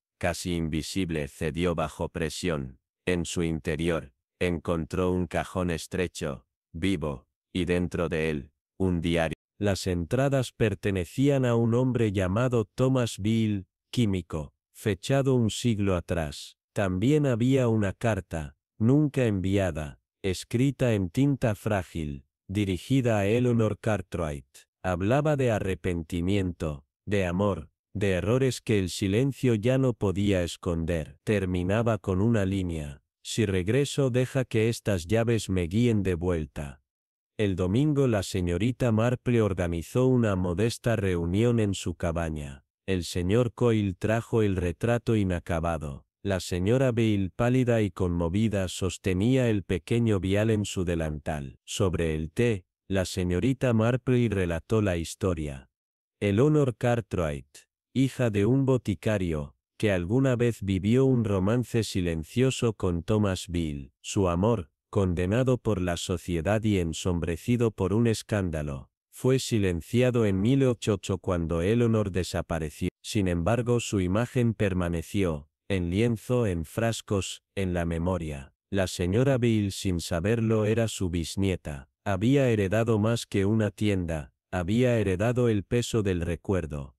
casi invisible, cedió bajo presión. En su interior, encontró un cajón estrecho, vivo, y dentro de él, un diario. Las entradas pertenecían a un hombre llamado Thomas Bill, químico, fechado un siglo atrás. También había una carta, nunca enviada, escrita en tinta frágil, dirigida a Eleanor Cartwright. Hablaba de arrepentimiento, de amor, de errores que el silencio ya no podía esconder. Terminaba con una línea: si regreso, deja que estas llaves me guíen de vuelta. El domingo la señorita Marple organizó una modesta reunión en su cabaña. El señor Coyle trajo el retrato inacabado. La señora Beale, pálida y conmovida, sostenía el pequeño vial en su delantal. Sobre el té, la señorita Marple relató la historia. Eleanor Cartwright, hija de un boticario, que alguna vez vivió un romance silencioso con Thomas Beale. Su amor, condenado por la sociedad y ensombrecido por un escándalo, fue silenciado en 1808 cuando Eleanor desapareció. Sin embargo, su imagen permaneció, en lienzo, en frascos, en la memoria. La señora Beale, sin saberlo, era su bisnieta. Había heredado más que una tienda, había heredado el peso del recuerdo.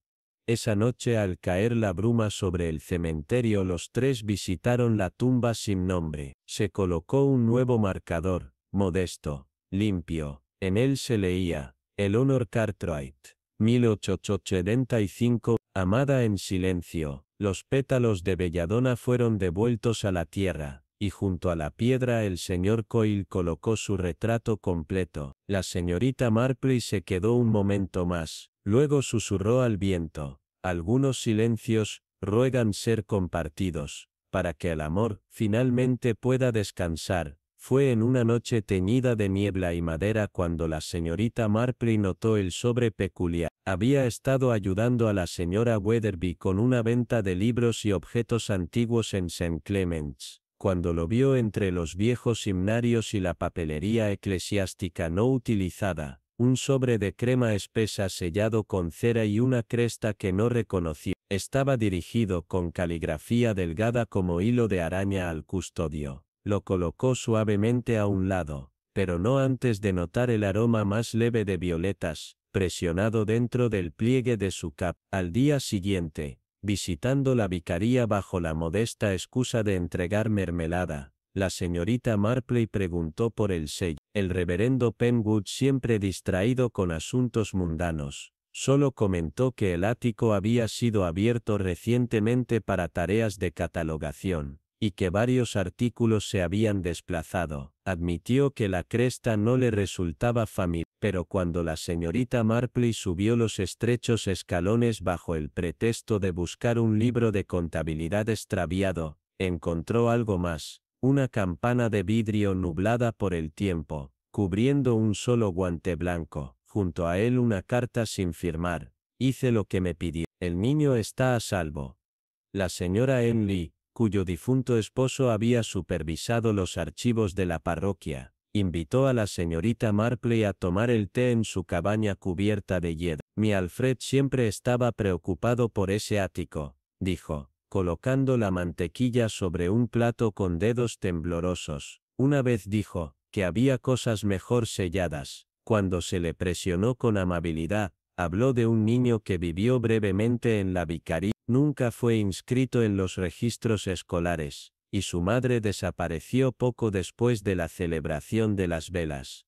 Esa noche, al caer la bruma sobre el cementerio, los tres visitaron la tumba sin nombre. Se colocó un nuevo marcador, modesto, limpio. En él se leía: Eleanor Cartwright, 1885, amada en silencio. Los pétalos de belladona fueron devueltos a la tierra, y junto a la piedra el señor Coyle colocó su retrato completo. La señorita Marple se quedó un momento más, luego susurró al viento: algunos silencios ruegan ser compartidos, para que el amor finalmente pueda descansar. Fue en una noche teñida de niebla y madera cuando la señorita Marple notó el sobre peculiar. Había estado ayudando a la señora Weatherby con una venta de libros y objetos antiguos en St. Clements. Cuando lo vio entre los viejos himnarios y la papelería eclesiástica no utilizada, un sobre de crema espesa sellado con cera y una cresta que no reconoció, estaba dirigido con caligrafía delgada como hilo de araña al custodio. Lo colocó suavemente a un lado, pero no antes de notar el aroma más leve de violetas, presionado dentro del pliegue de su capa. Al día siguiente, visitando la vicaría bajo la modesta excusa de entregar mermelada, la señorita Marple preguntó por el sello. El reverendo Penwood, siempre distraído con asuntos mundanos, solo comentó que el ático había sido abierto recientemente para tareas de catalogación, y que varios artículos se habían desplazado. Admitió que la cresta no le resultaba familiar, pero cuando la señorita Marple subió los estrechos escalones bajo el pretexto de buscar un libro de contabilidad extraviado, encontró algo más: una campana de vidrio nublada por el tiempo, cubriendo un solo guante blanco. Junto a él una carta sin firmar. Hice lo que me pidió. El niño está a salvo. La señora Henley, cuyo difunto esposo había supervisado los archivos de la parroquia, invitó a la señorita Marple a tomar el té en su cabaña cubierta de hiedra. Mi Alfred siempre estaba preocupado por ese ático, dijo, colocando la mantequilla sobre un plato con dedos temblorosos. Una vez dijo que había cosas mejor selladas. Cuando se le presionó con amabilidad, habló de un niño que vivió brevemente en la vicaría. Nunca fue inscrito en los registros escolares, y su madre desapareció poco después de la celebración de las velas.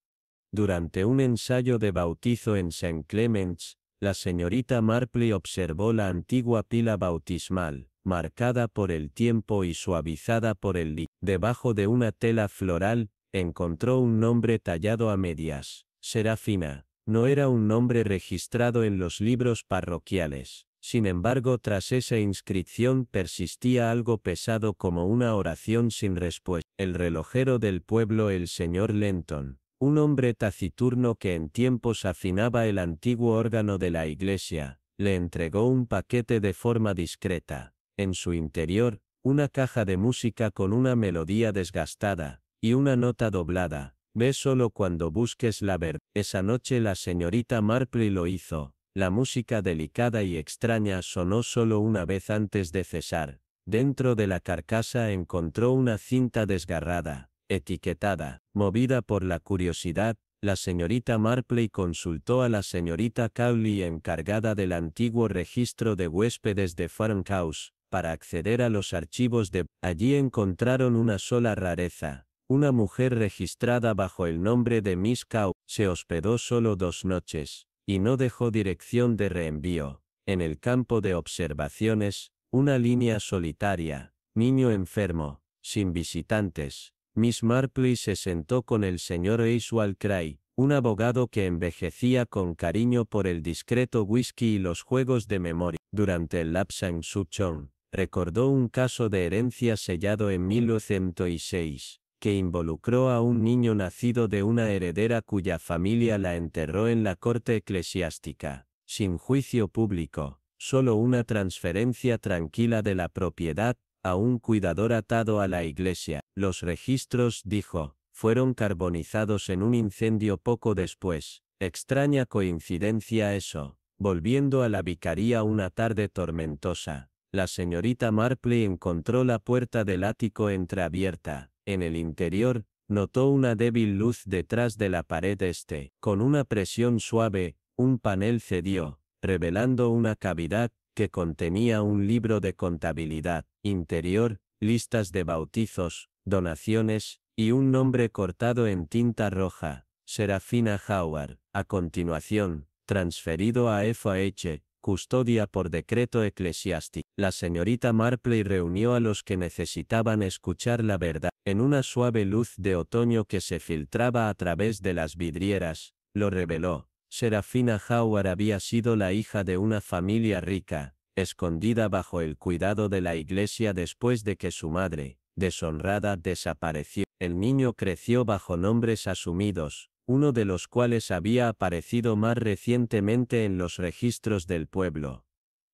Durante un ensayo de bautizo en St. Clements, la señorita Marple observó la antigua pila bautismal, marcada por el tiempo y suavizada por el líquido. Debajo de una tela floral, encontró un nombre tallado a medias: Serafina. No era un nombre registrado en los libros parroquiales. Sin embargo, tras esa inscripción persistía algo pesado como una oración sin respuesta. El relojero del pueblo, el señor Lenton, un hombre taciturno que en tiempos afinaba el antiguo órgano de la iglesia, le entregó un paquete de forma discreta. En su interior, una caja de música con una melodía desgastada, y una nota doblada: ve solo cuando busques la verdad. Esa noche la señorita Marple lo hizo. La música delicada y extraña sonó solo una vez antes de cesar. Dentro de la carcasa encontró una cinta desgarrada, etiquetada. Movida por la curiosidad, la señorita Marple consultó a la señorita Cowley, encargada del antiguo registro de huéspedes de Farmhouse, para acceder a los archivos de... Allí encontraron una sola rareza: una mujer registrada bajo el nombre de Miss Cow. Se hospedó solo 2 noches, y no dejó dirección de reenvío. En el campo de observaciones, una línea solitaria, niño enfermo, sin visitantes. Miss Marple se sentó con el señor Oswald Cray, un abogado que envejecía con cariño por el discreto whisky y los juegos de memoria. Durante el Lapsang Souchong, recordó un caso de herencia sellado en 1906, que involucró a un niño nacido de una heredera cuya familia la enterró en la corte eclesiástica, sin juicio público, solo una transferencia tranquila de la propiedad a un cuidador atado a la iglesia. Los registros, dijo, fueron carbonizados en un incendio poco después. Extraña coincidencia eso. Volviendo a la vicaría una tarde tormentosa, la señorita Marple encontró la puerta del ático entreabierta. En el interior, notó una débil luz detrás de la pared este. Con una presión suave, un panel cedió, revelando una cavidad que contenía un libro de contabilidad interior, listas de bautizos, donaciones, y un nombre cortado en tinta roja, Serafina Howard. A continuación, transferido a FH, custodia por decreto eclesiástico. La señorita Marple reunió a los que necesitaban escuchar la verdad. En una suave luz de otoño que se filtraba a través de las vidrieras, lo reveló. Serafina Howard había sido la hija de una familia rica, escondida bajo el cuidado de la iglesia después de que su madre, deshonrada, desapareció. El niño creció bajo nombres asumidos, uno de los cuales había aparecido más recientemente en los registros del pueblo.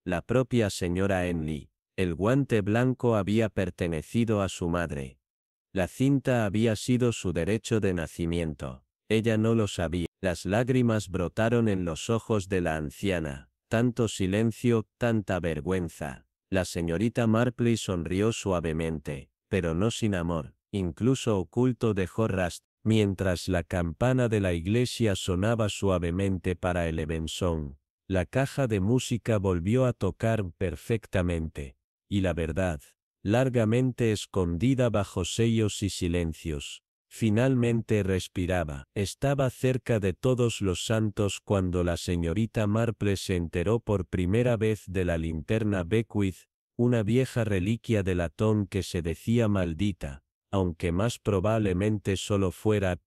La propia señora Henley. El guante blanco había pertenecido a su madre. La cinta había sido su derecho de nacimiento. Ella no lo sabía. Las lágrimas brotaron en los ojos de la anciana. Tanto silencio, tanta vergüenza. La señorita Marple sonrió suavemente, pero no sin amor. Incluso oculto dejó rastro. Mientras la campana de la iglesia sonaba suavemente para el evensón, la caja de música volvió a tocar perfectamente. Y la verdad, largamente escondida bajo sellos y silencios, finalmente respiraba. Estaba cerca de todos los santos cuando la señorita Marple se enteró por primera vez de la linterna Beckwith, una vieja reliquia de latón que se decía maldita, aunque más probablemente solo fuera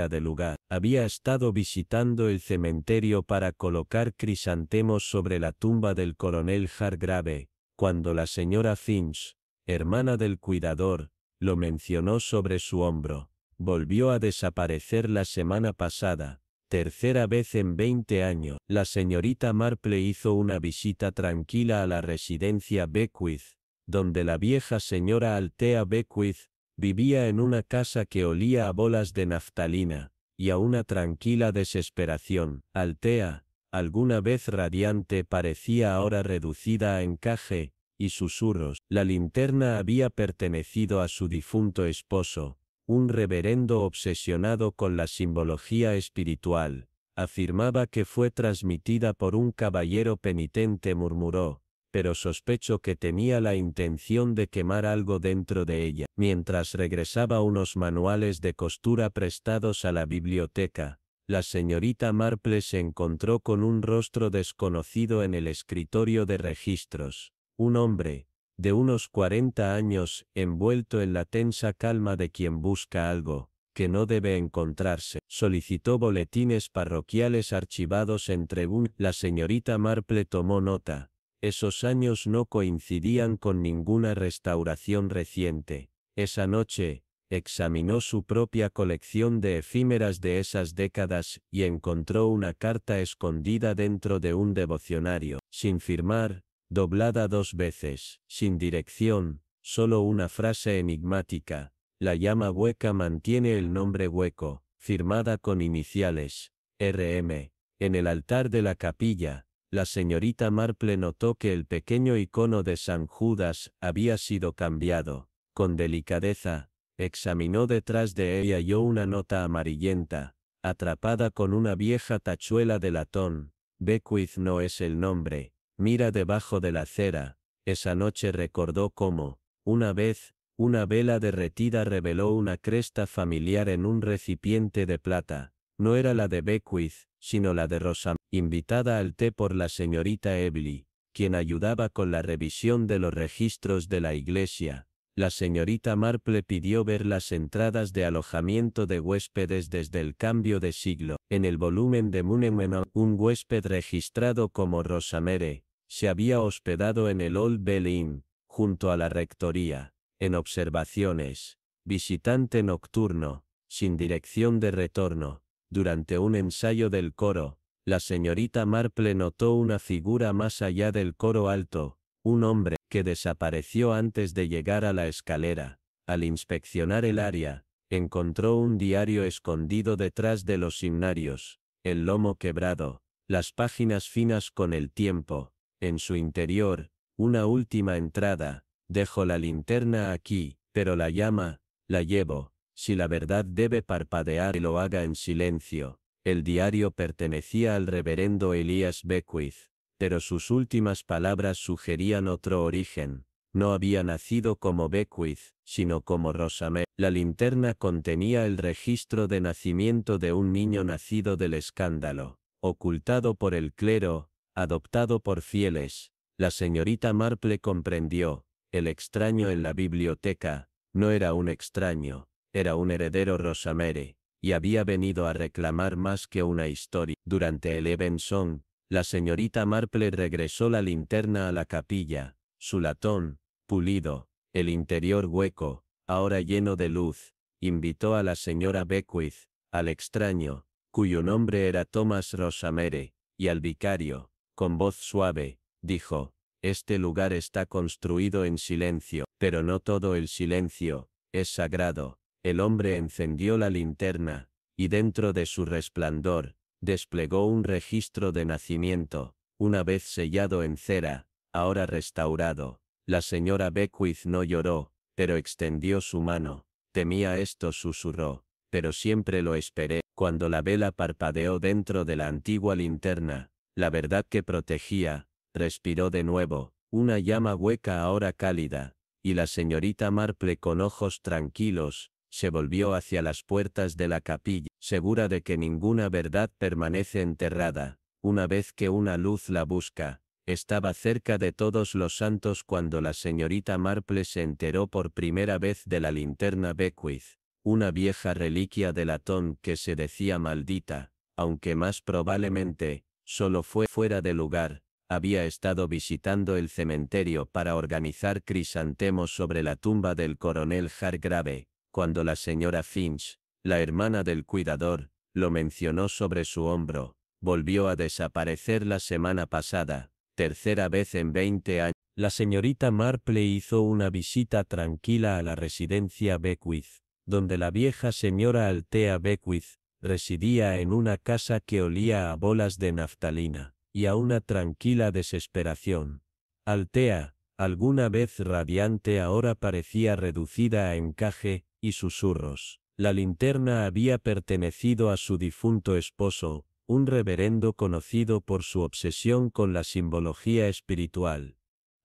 de lugar. Había estado visitando el cementerio para colocar crisantemos sobre la tumba del coronel Hargrave, cuando la señora Finch, hermana del cuidador, lo mencionó sobre su hombro. Volvió a desaparecer la semana pasada, tercera vez en 20 años. La señorita Marple hizo una visita tranquila a la residencia Beckwith, donde la vieja señora Althea Beckwith vivía en una casa que olía a bolas de naftalina, y a una tranquila desesperación. Althea, alguna vez radiante, parecía ahora reducida a encaje y susurros. La linterna había pertenecido a su difunto esposo, un reverendo obsesionado con la simbología espiritual. Afirmaba que fue transmitida por un caballero penitente, murmuró, pero sospecho que tenía la intención de quemar algo dentro de ella. Mientras regresaba unos manuales de costura prestados a la biblioteca, la señorita Marple se encontró con un rostro desconocido en el escritorio de registros. Un hombre, de unos 40 años, envuelto en la tensa calma de quien busca algo que no debe encontrarse. Solicitó boletines parroquiales archivados entre La señorita Marple tomó nota. Esos años no coincidían con ninguna restauración reciente. Esa noche, examinó su propia colección de efímeras de esas décadas y encontró una carta escondida dentro de un devocionario, sin firmar, doblada 2 veces, sin dirección, solo una frase enigmática. La llama hueca mantiene el nombre hueco, firmada con iniciales, RM. En el altar de la capilla, la señorita Marple notó que el pequeño icono de San Judas había sido cambiado. Con delicadeza, examinó detrás de ella y halló una nota amarillenta, atrapada con una vieja tachuela de latón. Beckwith no es el nombre. Mira debajo de la cera. Esa noche recordó cómo, una vez, una vela derretida reveló una cresta familiar en un recipiente de plata. No era la de Beckwith, sino la de Rosa, invitada al té por la señorita Evely, quien ayudaba con la revisión de los registros de la iglesia. La señorita Marple pidió ver las entradas de alojamiento de huéspedes desde el cambio de siglo. En el volumen de Monument, un huésped registrado como Rosamere se había hospedado en el Old Bell Inn, junto a la rectoría. En observaciones, visitante nocturno, sin dirección de retorno. Durante un ensayo del coro, la señorita Marple notó una figura más allá del coro alto, un hombre que desapareció antes de llegar a la escalera. Al inspeccionar el área, encontró un diario escondido detrás de los himnarios, el lomo quebrado, las páginas finas con el tiempo. En su interior, una última entrada: dejo la linterna aquí, pero la llama, la llevo. Si la verdad debe parpadear, lo haga en silencio. El diario pertenecía al reverendo Elias Beckwith, pero sus últimas palabras sugerían otro origen. No había nacido como Beckwith, sino como Rosamere. La linterna contenía el registro de nacimiento de un niño nacido del escándalo, ocultado por el clero, adoptado por fieles. La señorita Marple comprendió: el extraño en la biblioteca no era un extraño, era un heredero Rosamere, y había venido a reclamar más que una historia. Durante el Evensong, la señorita Marple regresó la linterna a la capilla. Su latón, pulido, el interior hueco, ahora lleno de luz, invitó a la señora Beckwith, al extraño, cuyo nombre era Thomas Rosamere, y al vicario. Con voz suave, dijo: este lugar está construido en silencio, pero no todo el silencio es sagrado. El hombre encendió la linterna, y dentro de su resplandor, desplegó un registro de nacimiento, una vez sellado en cera, ahora restaurado. La señora Beckwith no lloró, pero extendió su mano. Temía esto, susurró, pero siempre lo esperé. Cuando la vela parpadeó dentro de la antigua linterna, la verdad que protegía, respiró de nuevo, una llama hueca ahora cálida, y la señorita Marple, con ojos tranquilos, se volvió hacia las puertas de la capilla, segura de que ninguna verdad permanece enterrada, una vez que una luz la busca. Estaba cerca de Todos los Santos cuando la señorita Marple se enteró por primera vez de la linterna Beckwith, una vieja reliquia de latón que se decía maldita, aunque más probablemente, solo fue fuera de lugar. Había estado visitando el cementerio para organizar crisantemos sobre la tumba del coronel Hargrave, cuando la señora Finch, la hermana del cuidador, lo mencionó sobre su hombro. Volvió a desaparecer la semana pasada, tercera vez en 20 años. La señorita Marple hizo una visita tranquila a la residencia Beckwith, donde la vieja señora Althea Beckwith residía en una casa que olía a bolas de naftalina y a una tranquila desesperación. Althea, alguna vez radiante, ahora parecía reducida a encaje y susurros. La linterna había pertenecido a su difunto esposo, un reverendo conocido por su obsesión con la simbología espiritual.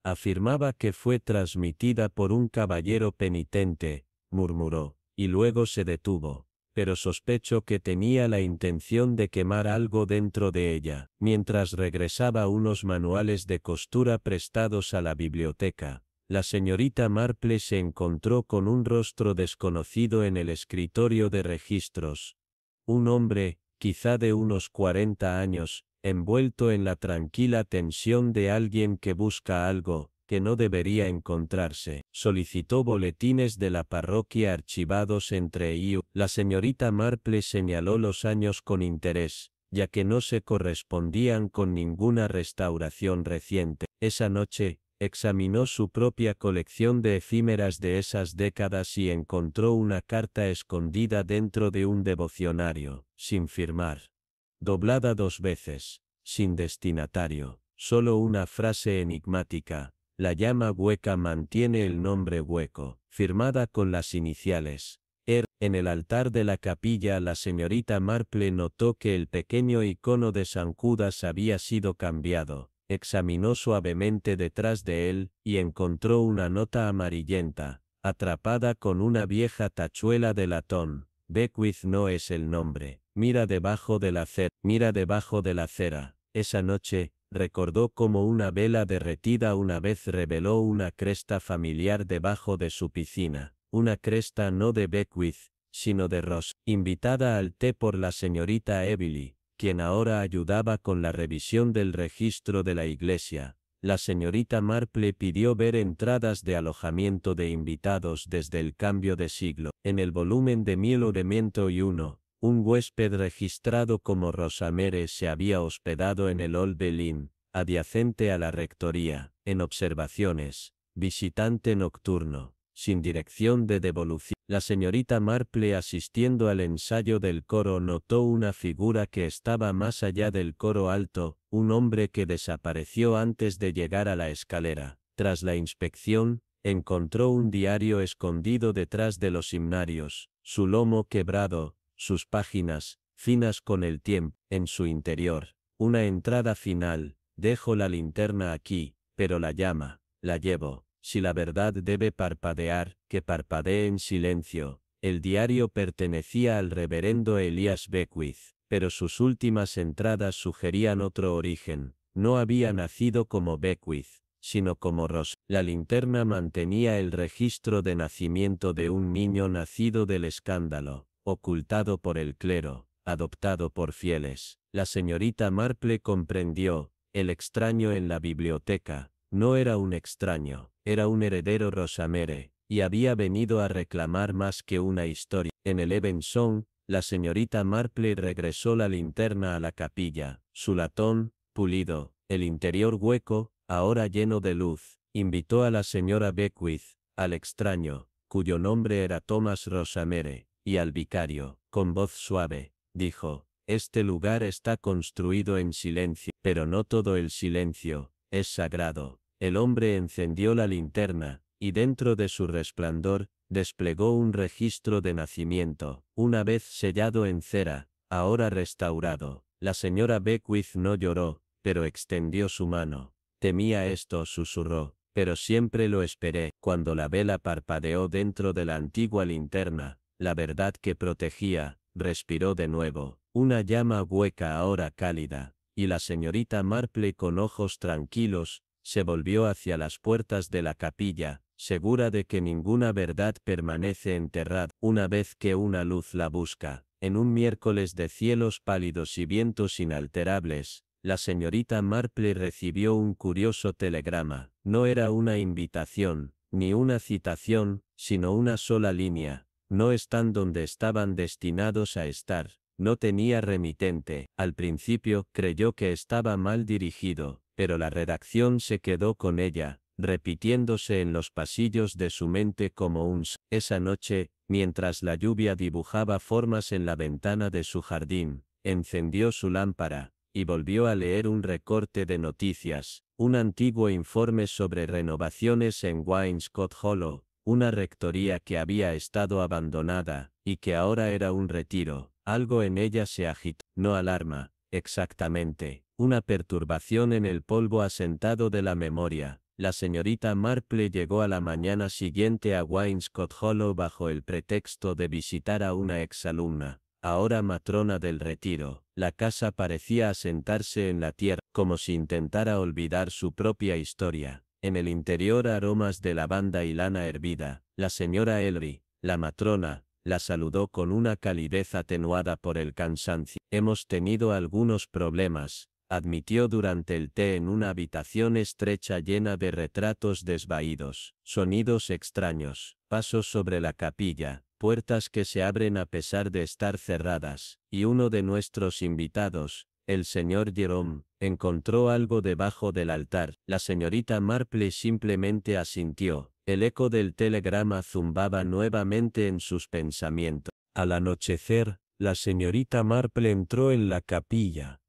Afirmaba que fue transmitida por un caballero penitente, murmuró, y luego se detuvo. Pero sospecho que tenía la intención de quemar algo dentro de ella. Mientras regresaba unos manuales de costura prestados a la biblioteca, la señorita Marple se encontró con un rostro desconocido en el escritorio de registros. Un hombre, quizá de unos 40 años, envuelto en la tranquila tensión de alguien que busca algo que no debería encontrarse. Solicitó boletines de la parroquia archivados entre ellos. La señorita Marple señaló los años con interés, ya que no se correspondían con ninguna restauración reciente. Esa noche, examinó su propia colección de efímeras de esas décadas y encontró una carta escondida dentro de un devocionario, sin firmar, doblada 2 veces, sin destinatario, solo una frase enigmática: la llama hueca mantiene el nombre hueco, firmada con las iniciales R. En el altar de la capilla, la señorita Marple notó que el pequeño icono de San Judas había sido cambiado. Examinó suavemente detrás de él, y encontró una nota amarillenta, atrapada con una vieja tachuela de latón. Beckwith no es el nombre. Mira debajo de la cera. Esa noche, Recordó cómo una vela derretida una vez reveló una cresta familiar debajo de su piscina, una cresta no de Beckwith, sino de Ross, invitada al té por la señorita Evely, quien ahora ayudaba con la revisión del registro de la iglesia. La señorita Marple pidió ver entradas de alojamiento de invitados desde el cambio de siglo. En el volumen de 1001, un huésped registrado como Rosamere se había hospedado en el Old Inn, adyacente a la rectoría, en observaciones, visitante nocturno, sin dirección de devolución. La señorita Marple, asistiendo al ensayo del coro, notó una figura que estaba más allá del coro alto, un hombre que desapareció antes de llegar a la escalera. Tras la inspección, encontró un diario escondido detrás de los himnarios, su lomo quebrado, sus páginas, finas con el tiempo, en su interior. Una entrada final: dejo la linterna aquí, pero la llama, la llevo. Si la verdad debe parpadear, que parpadee en silencio. El diario pertenecía al reverendo Elias Beckwith, pero sus últimas entradas sugerían otro origen. No había nacido como Beckwith, sino como Ross. La linterna mantenía el registro de nacimiento de un niño nacido del escándalo, ocultado por el clero, adoptado por fieles. La señorita Marple comprendió: el extraño en la biblioteca no era un extraño, era un heredero Rosamere, y había venido a reclamar más que una historia. En el Evensong, la señorita Marple regresó la linterna a la capilla, su latón, pulido, el interior hueco, ahora lleno de luz. Invitó a la señora Beckwith, al extraño, cuyo nombre era Thomas Rosamere, y al vicario. Con voz suave, dijo: este lugar está construido en silencio, pero no todo el silencio es sagrado. El hombre encendió la linterna, y dentro de su resplandor, desplegó un registro de nacimiento, una vez sellado en cera, ahora restaurado. La señora Beckwith no lloró, pero extendió su mano. Temía esto, susurró, pero siempre lo esperé. Cuando la vela parpadeó dentro de la antigua linterna, la verdad que protegía, respiró de nuevo, una llama hueca ahora cálida, y la señorita Marple, con ojos tranquilos, se volvió hacia las puertas de la capilla, segura de que ninguna verdad permanece enterrada una vez que una luz la busca. En un miércoles de cielos pálidos y vientos inalterables, la señorita Marple recibió un curioso telegrama. No era una invitación, ni una citación, sino una sola línea. No están donde estaban destinados a estar. No tenía remitente. Al principio creyó que estaba mal dirigido, pero la redacción se quedó con ella, repitiéndose en los pasillos de su mente como un... Esa noche, mientras la lluvia dibujaba formas en la ventana de su jardín, encendió su lámpara, y volvió a leer un recorte de noticias, un antiguo informe sobre renovaciones en Wainscott Hollow, una rectoría que había estado abandonada, y que ahora era un retiro. Algo en ella se agitó. No alarma, exactamente, una perturbación en el polvo asentado de la memoria. La señorita Marple llegó a la mañana siguiente a Wainscott Hollow bajo el pretexto de visitar a una exalumna, ahora matrona del retiro. La casa parecía asentarse en la tierra, como si intentara olvidar su propia historia. En el interior aromas de lavanda y lana hervida. La señora Elry, la matrona, la saludó con una calidez atenuada por el cansancio. Hemos tenido algunos problemas, admitió durante el té en una habitación estrecha llena de retratos desvaídos, sonidos extraños, pasos sobre la capilla, puertas que se abren a pesar de estar cerradas, y uno de nuestros invitados, el señor Jerome, encontró algo debajo del altar. La señorita Marple simplemente asintió. El eco del telegrama zumbaba nuevamente en sus pensamientos. Al anochecer, la señorita Marple entró en la capilla.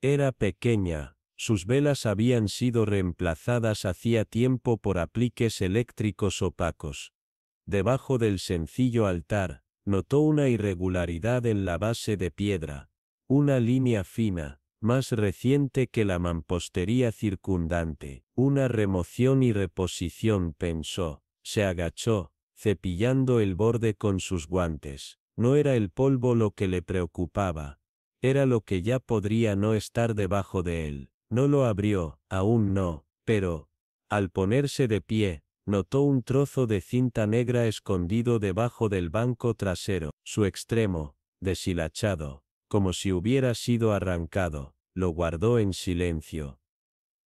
Era pequeña, sus velas habían sido reemplazadas hacía tiempo por apliques eléctricos opacos. Debajo del sencillo altar, notó una irregularidad en la base de piedra, una línea fina, más reciente que la mampostería circundante. Una remoción y reposición, pensó. Se agachó, cepillando el borde con sus guantes. No era el polvo lo que le preocupaba. Era lo que ya podría no estar debajo de él. No lo abrió, aún no, pero, al ponerse de pie, notó un trozo de cinta negra escondido debajo del banco trasero. Su extremo, deshilachado, como si hubiera sido arrancado, lo guardó en silencio.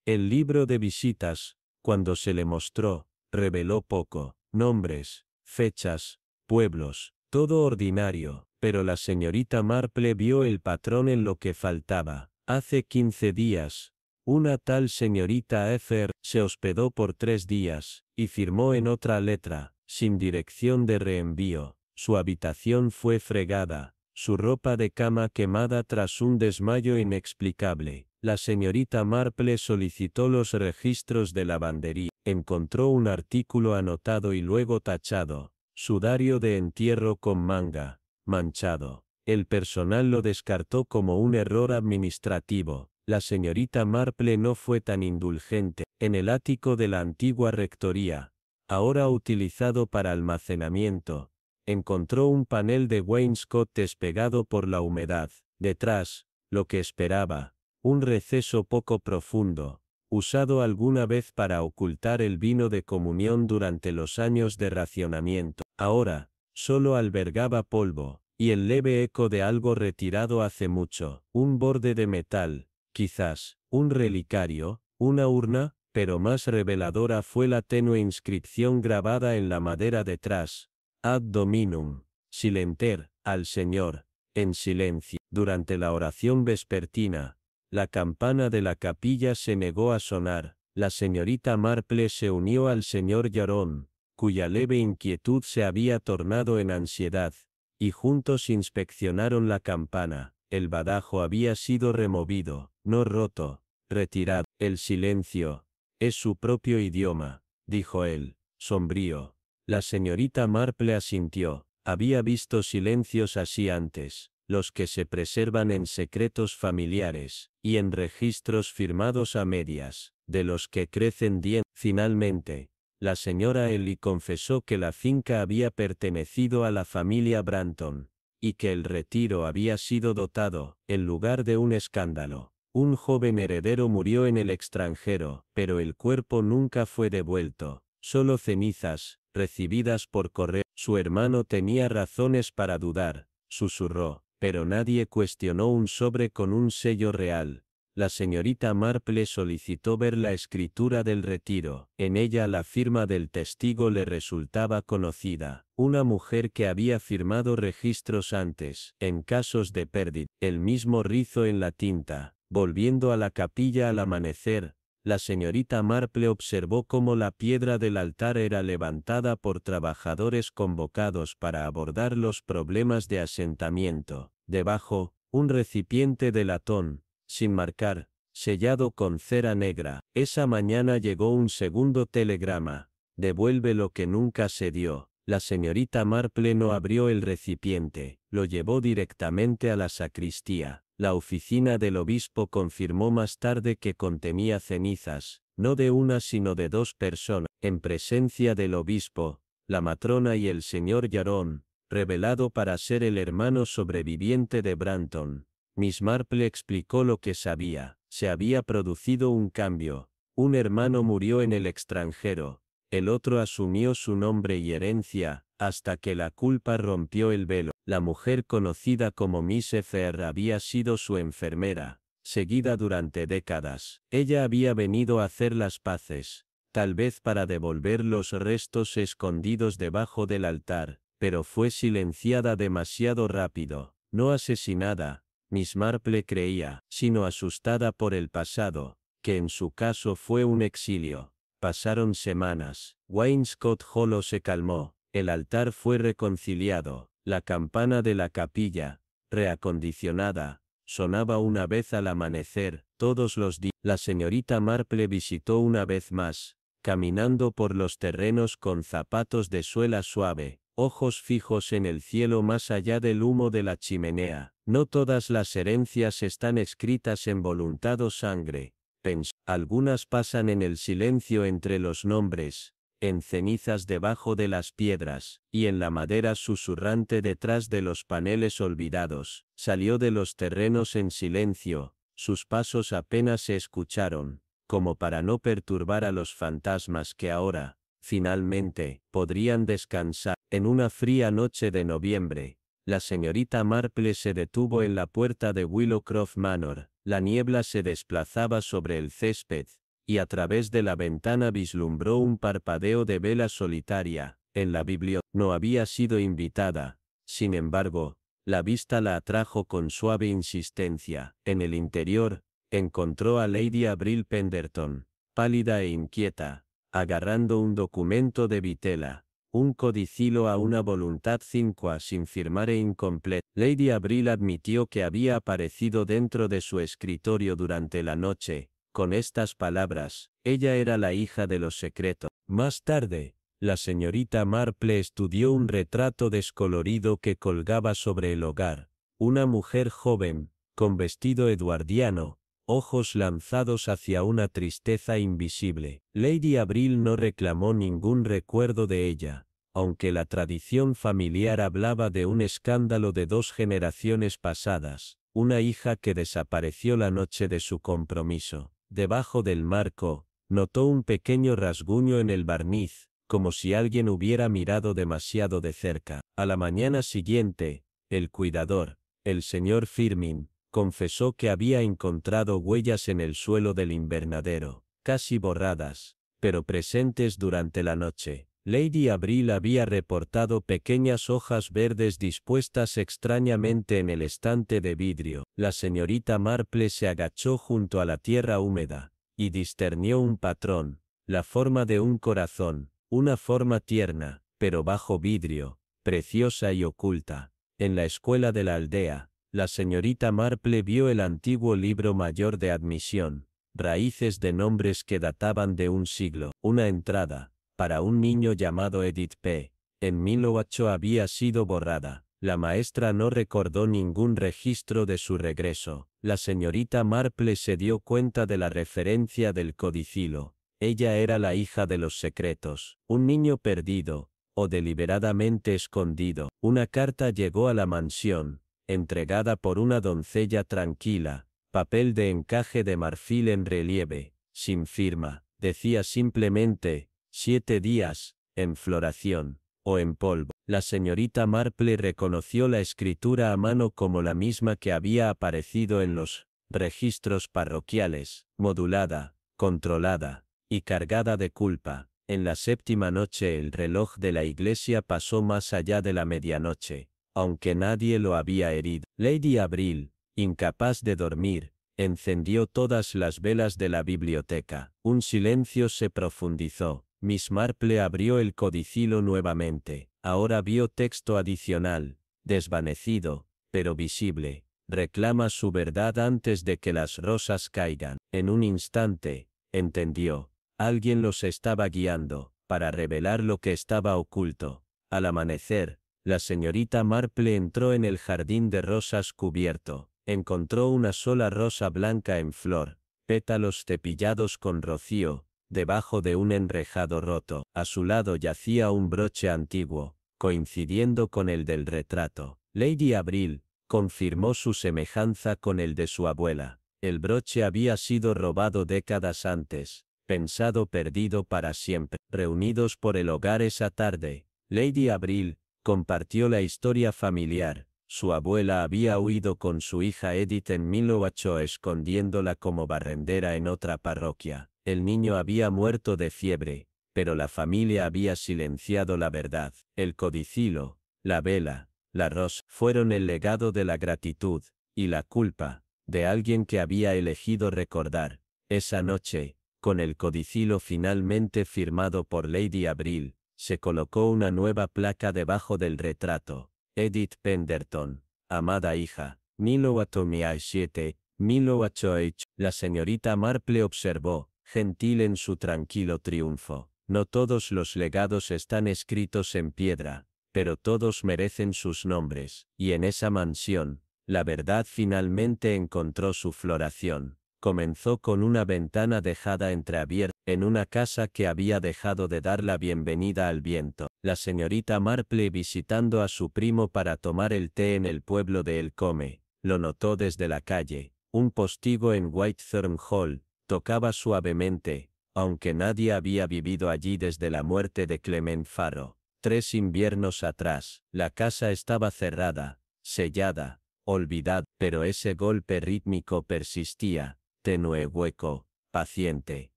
El libro de visitas, cuando se le mostró, reveló poco: nombres, fechas, pueblos, todo ordinario, pero la señorita Marple vio el patrón en lo que faltaba. Hace 15 días, una tal señorita Ether se hospedó por 3 días, y firmó en otra letra, sin dirección de reenvío. Su habitación fue fregada, su ropa de cama quemada tras un desmayo inexplicable. La señorita Marple solicitó los registros de lavandería, encontró un artículo anotado y luego tachado: sudario de entierro con manga, manchado. El personal lo descartó como un error administrativo. La señorita Marple no fue tan indulgente. En el ático de la antigua rectoría, ahora utilizado para almacenamiento, encontró un panel de wainscot despegado por la humedad. Detrás, lo que esperaba, un receso poco profundo, usado alguna vez para ocultar el vino de comunión durante los años de racionamiento. Ahora, solo albergaba polvo, y el leve eco de algo retirado hace mucho. Un borde de metal, quizás, un relicario, una urna, pero más reveladora fue la tenue inscripción grabada en la madera detrás: Ad Dominum, Silenter, al Señor, en silencio. Durante la oración vespertina, la campana de la capilla se negó a sonar. La señorita Marple se unió al señor Yarón, cuya leve inquietud se había tornado en ansiedad, y juntos inspeccionaron la campana. El badajo había sido removido, no roto, retirado. El silencio es su propio idioma, dijo él, sombrío. La señorita Marple asintió. Había visto silencios así antes, los que se preservan en secretos familiares, y en registros firmados a medias, de los que crecen dientes. Finalmente, la señora Ellie confesó que la finca había pertenecido a la familia Branton, y que el retiro había sido dotado, en lugar de un escándalo. Un joven heredero murió en el extranjero, pero el cuerpo nunca fue devuelto, solo cenizas, recibidas por correo. Su hermano tenía razones para dudar, susurró, pero nadie cuestionó un sobre con un sello real. La señorita Marple solicitó ver la escritura del retiro. En ella la firma del testigo le resultaba conocida. Una mujer que había firmado registros antes, en casos de pérdida. El mismo rizo en la tinta. Volviendo a la capilla al amanecer, la señorita Marple observó cómo la piedra del altar era levantada por trabajadores convocados para abordar los problemas de asentamiento. Debajo, un recipiente de latón, sin marcar, sellado con cera negra. Esa mañana llegó un segundo telegrama: devuelve lo que nunca se dio. La señorita Marple no abrió el recipiente, lo llevó directamente a la sacristía. La oficina del obispo confirmó más tarde que contenía cenizas, no de una sino de 2 personas, en presencia del obispo, la matrona y el señor Yarón, revelado para ser el hermano sobreviviente de Branton. Miss Marple explicó lo que sabía. Se había producido un cambio. Un hermano murió en el extranjero, el otro asumió su nombre y herencia, hasta que la culpa rompió el velo. La mujer conocida como Miss Ether había sido su enfermera, seguida durante décadas. Ella había venido a hacer las paces, tal vez para devolver los restos escondidos debajo del altar, pero fue silenciada demasiado rápido. No asesinada, Miss Marple creía, sino asustada por el pasado, que en su caso fue un exilio. Pasaron semanas. Wainscot Hollow se calmó, el altar fue reconciliado, la campana de la capilla, reacondicionada, sonaba una vez al amanecer, todos los días. La señorita Marple visitó una vez más, caminando por los terrenos con zapatos de suela suave, ojos fijos en el cielo más allá del humo de la chimenea. No todas las herencias están escritas en voluntad o sangre, pensó. Algunas pasan en el silencio entre los nombres, en cenizas debajo de las piedras, y en la madera susurrante detrás de los paneles olvidados. Salió de los terrenos en silencio, Sus pasos apenas se escucharon, como para no perturbar a los fantasmas que ahora, finalmente, podrían descansar. En una fría noche de noviembre, la señorita Marple se detuvo en la puerta de Willowcroft Manor. La niebla se desplazaba sobre el césped, y a través de la ventana vislumbró un parpadeo de vela solitaria. En la biblioteca no había sido invitada, sin embargo, la vista la atrajo con suave insistencia. En el interior, encontró a Lady Avril Penderton, pálida e inquieta, agarrando un documento de vitela, un codicilo a una voluntad cinqua sin firmar e incompleto. Lady Avril admitió que había aparecido dentro de su escritorio durante la noche, con estas palabras: ella era la hija de los secretos. Más tarde, la señorita Marple estudió un retrato descolorido que colgaba sobre el hogar. Una mujer joven, con vestido eduardiano, ojos lanzados hacia una tristeza invisible. Lady Avril no reclamó ningún recuerdo de ella, aunque la tradición familiar hablaba de un escándalo de 2 generaciones pasadas, una hija que desapareció la noche de su compromiso. Debajo del marco, notó un pequeño rasguño en el barniz, como si alguien hubiera mirado demasiado de cerca. A la mañana siguiente, el cuidador, el señor Firmin, confesó que había encontrado huellas en el suelo del invernadero, casi borradas, pero presentes durante la noche. Lady Avril había reportado pequeñas hojas verdes dispuestas extrañamente en el estante de vidrio. La señorita Marple se agachó junto a la tierra húmeda, y discernió un patrón, la forma de un corazón, una forma tierna, pero bajo vidrio, preciosa y oculta. En la escuela de la aldea, la señorita Marple vio el antiguo libro mayor de admisión, raíces de nombres que databan de un siglo. Una entrada, para un niño llamado Edith P. en 1008 había sido borrada. La maestra no recordó ningún registro de su regreso. La señorita Marple se dio cuenta de la referencia del codicilo. Ella era la hija de los secretos, un niño perdido, o deliberadamente escondido. Una carta llegó a la mansión, entregada por una doncella tranquila, papel de encaje de marfil en relieve, sin firma. Decía simplemente: 7 días, en floración, o en polvo. La señorita Marple reconoció la escritura a mano como la misma que había aparecido en los registros parroquiales, modulada, controlada, y cargada de culpa. En la 7ª noche el reloj de la iglesia pasó más allá de la medianoche, aunque nadie lo había herido. Lady Avril, incapaz de dormir, encendió todas las velas de la biblioteca. Un silencio se profundizó. Miss Marple abrió el codicilo nuevamente. Ahora vio texto adicional, desvanecido, pero visible. Reclama su verdad antes de que las rosas caigan. En un instante, entendió. Alguien los estaba guiando, para revelar lo que estaba oculto. Al amanecer, la señorita Marple entró en el jardín de rosas cubierto. Encontró una sola rosa blanca en flor, pétalos cepillados con rocío, debajo de un enrejado roto. A su lado yacía un broche antiguo, coincidiendo con el del retrato. Lady Avril confirmó su semejanza con el de su abuela. El broche había sido robado décadas antes, pensado perdido para siempre. Reunidos por el hogar esa tarde, Lady Avril compartió la historia familiar. Su abuela había huido con su hija Edith en 1008 escondiéndola como barrendera en otra parroquia. El niño había muerto de fiebre, pero la familia había silenciado la verdad. El codicilo, la vela, la rosa fueron el legado de la gratitud y la culpa de alguien que había elegido recordar. Esa noche, con el codicilo finalmente firmado por Lady Avril, se colocó una nueva placa debajo del retrato. Edith Penderton, amada hija, 1007, 1008. La señorita Marple observó, gentil en su tranquilo triunfo. No todos los legados están escritos en piedra, pero todos merecen sus nombres. Y en esa mansión, la verdad finalmente encontró su floración. Comenzó con una ventana dejada entreabierta, en una casa que había dejado de dar la bienvenida al viento. La señorita Marple visitando a su primo para tomar el té en el pueblo de El Come, lo notó desde la calle, Un postigo en Whitethorn Hall tocaba suavemente, aunque nadie había vivido allí desde la muerte de Clement Farrow. 3 inviernos atrás, la casa estaba cerrada, sellada, olvidada, pero ese golpe rítmico persistía, tenue, hueco, paciente.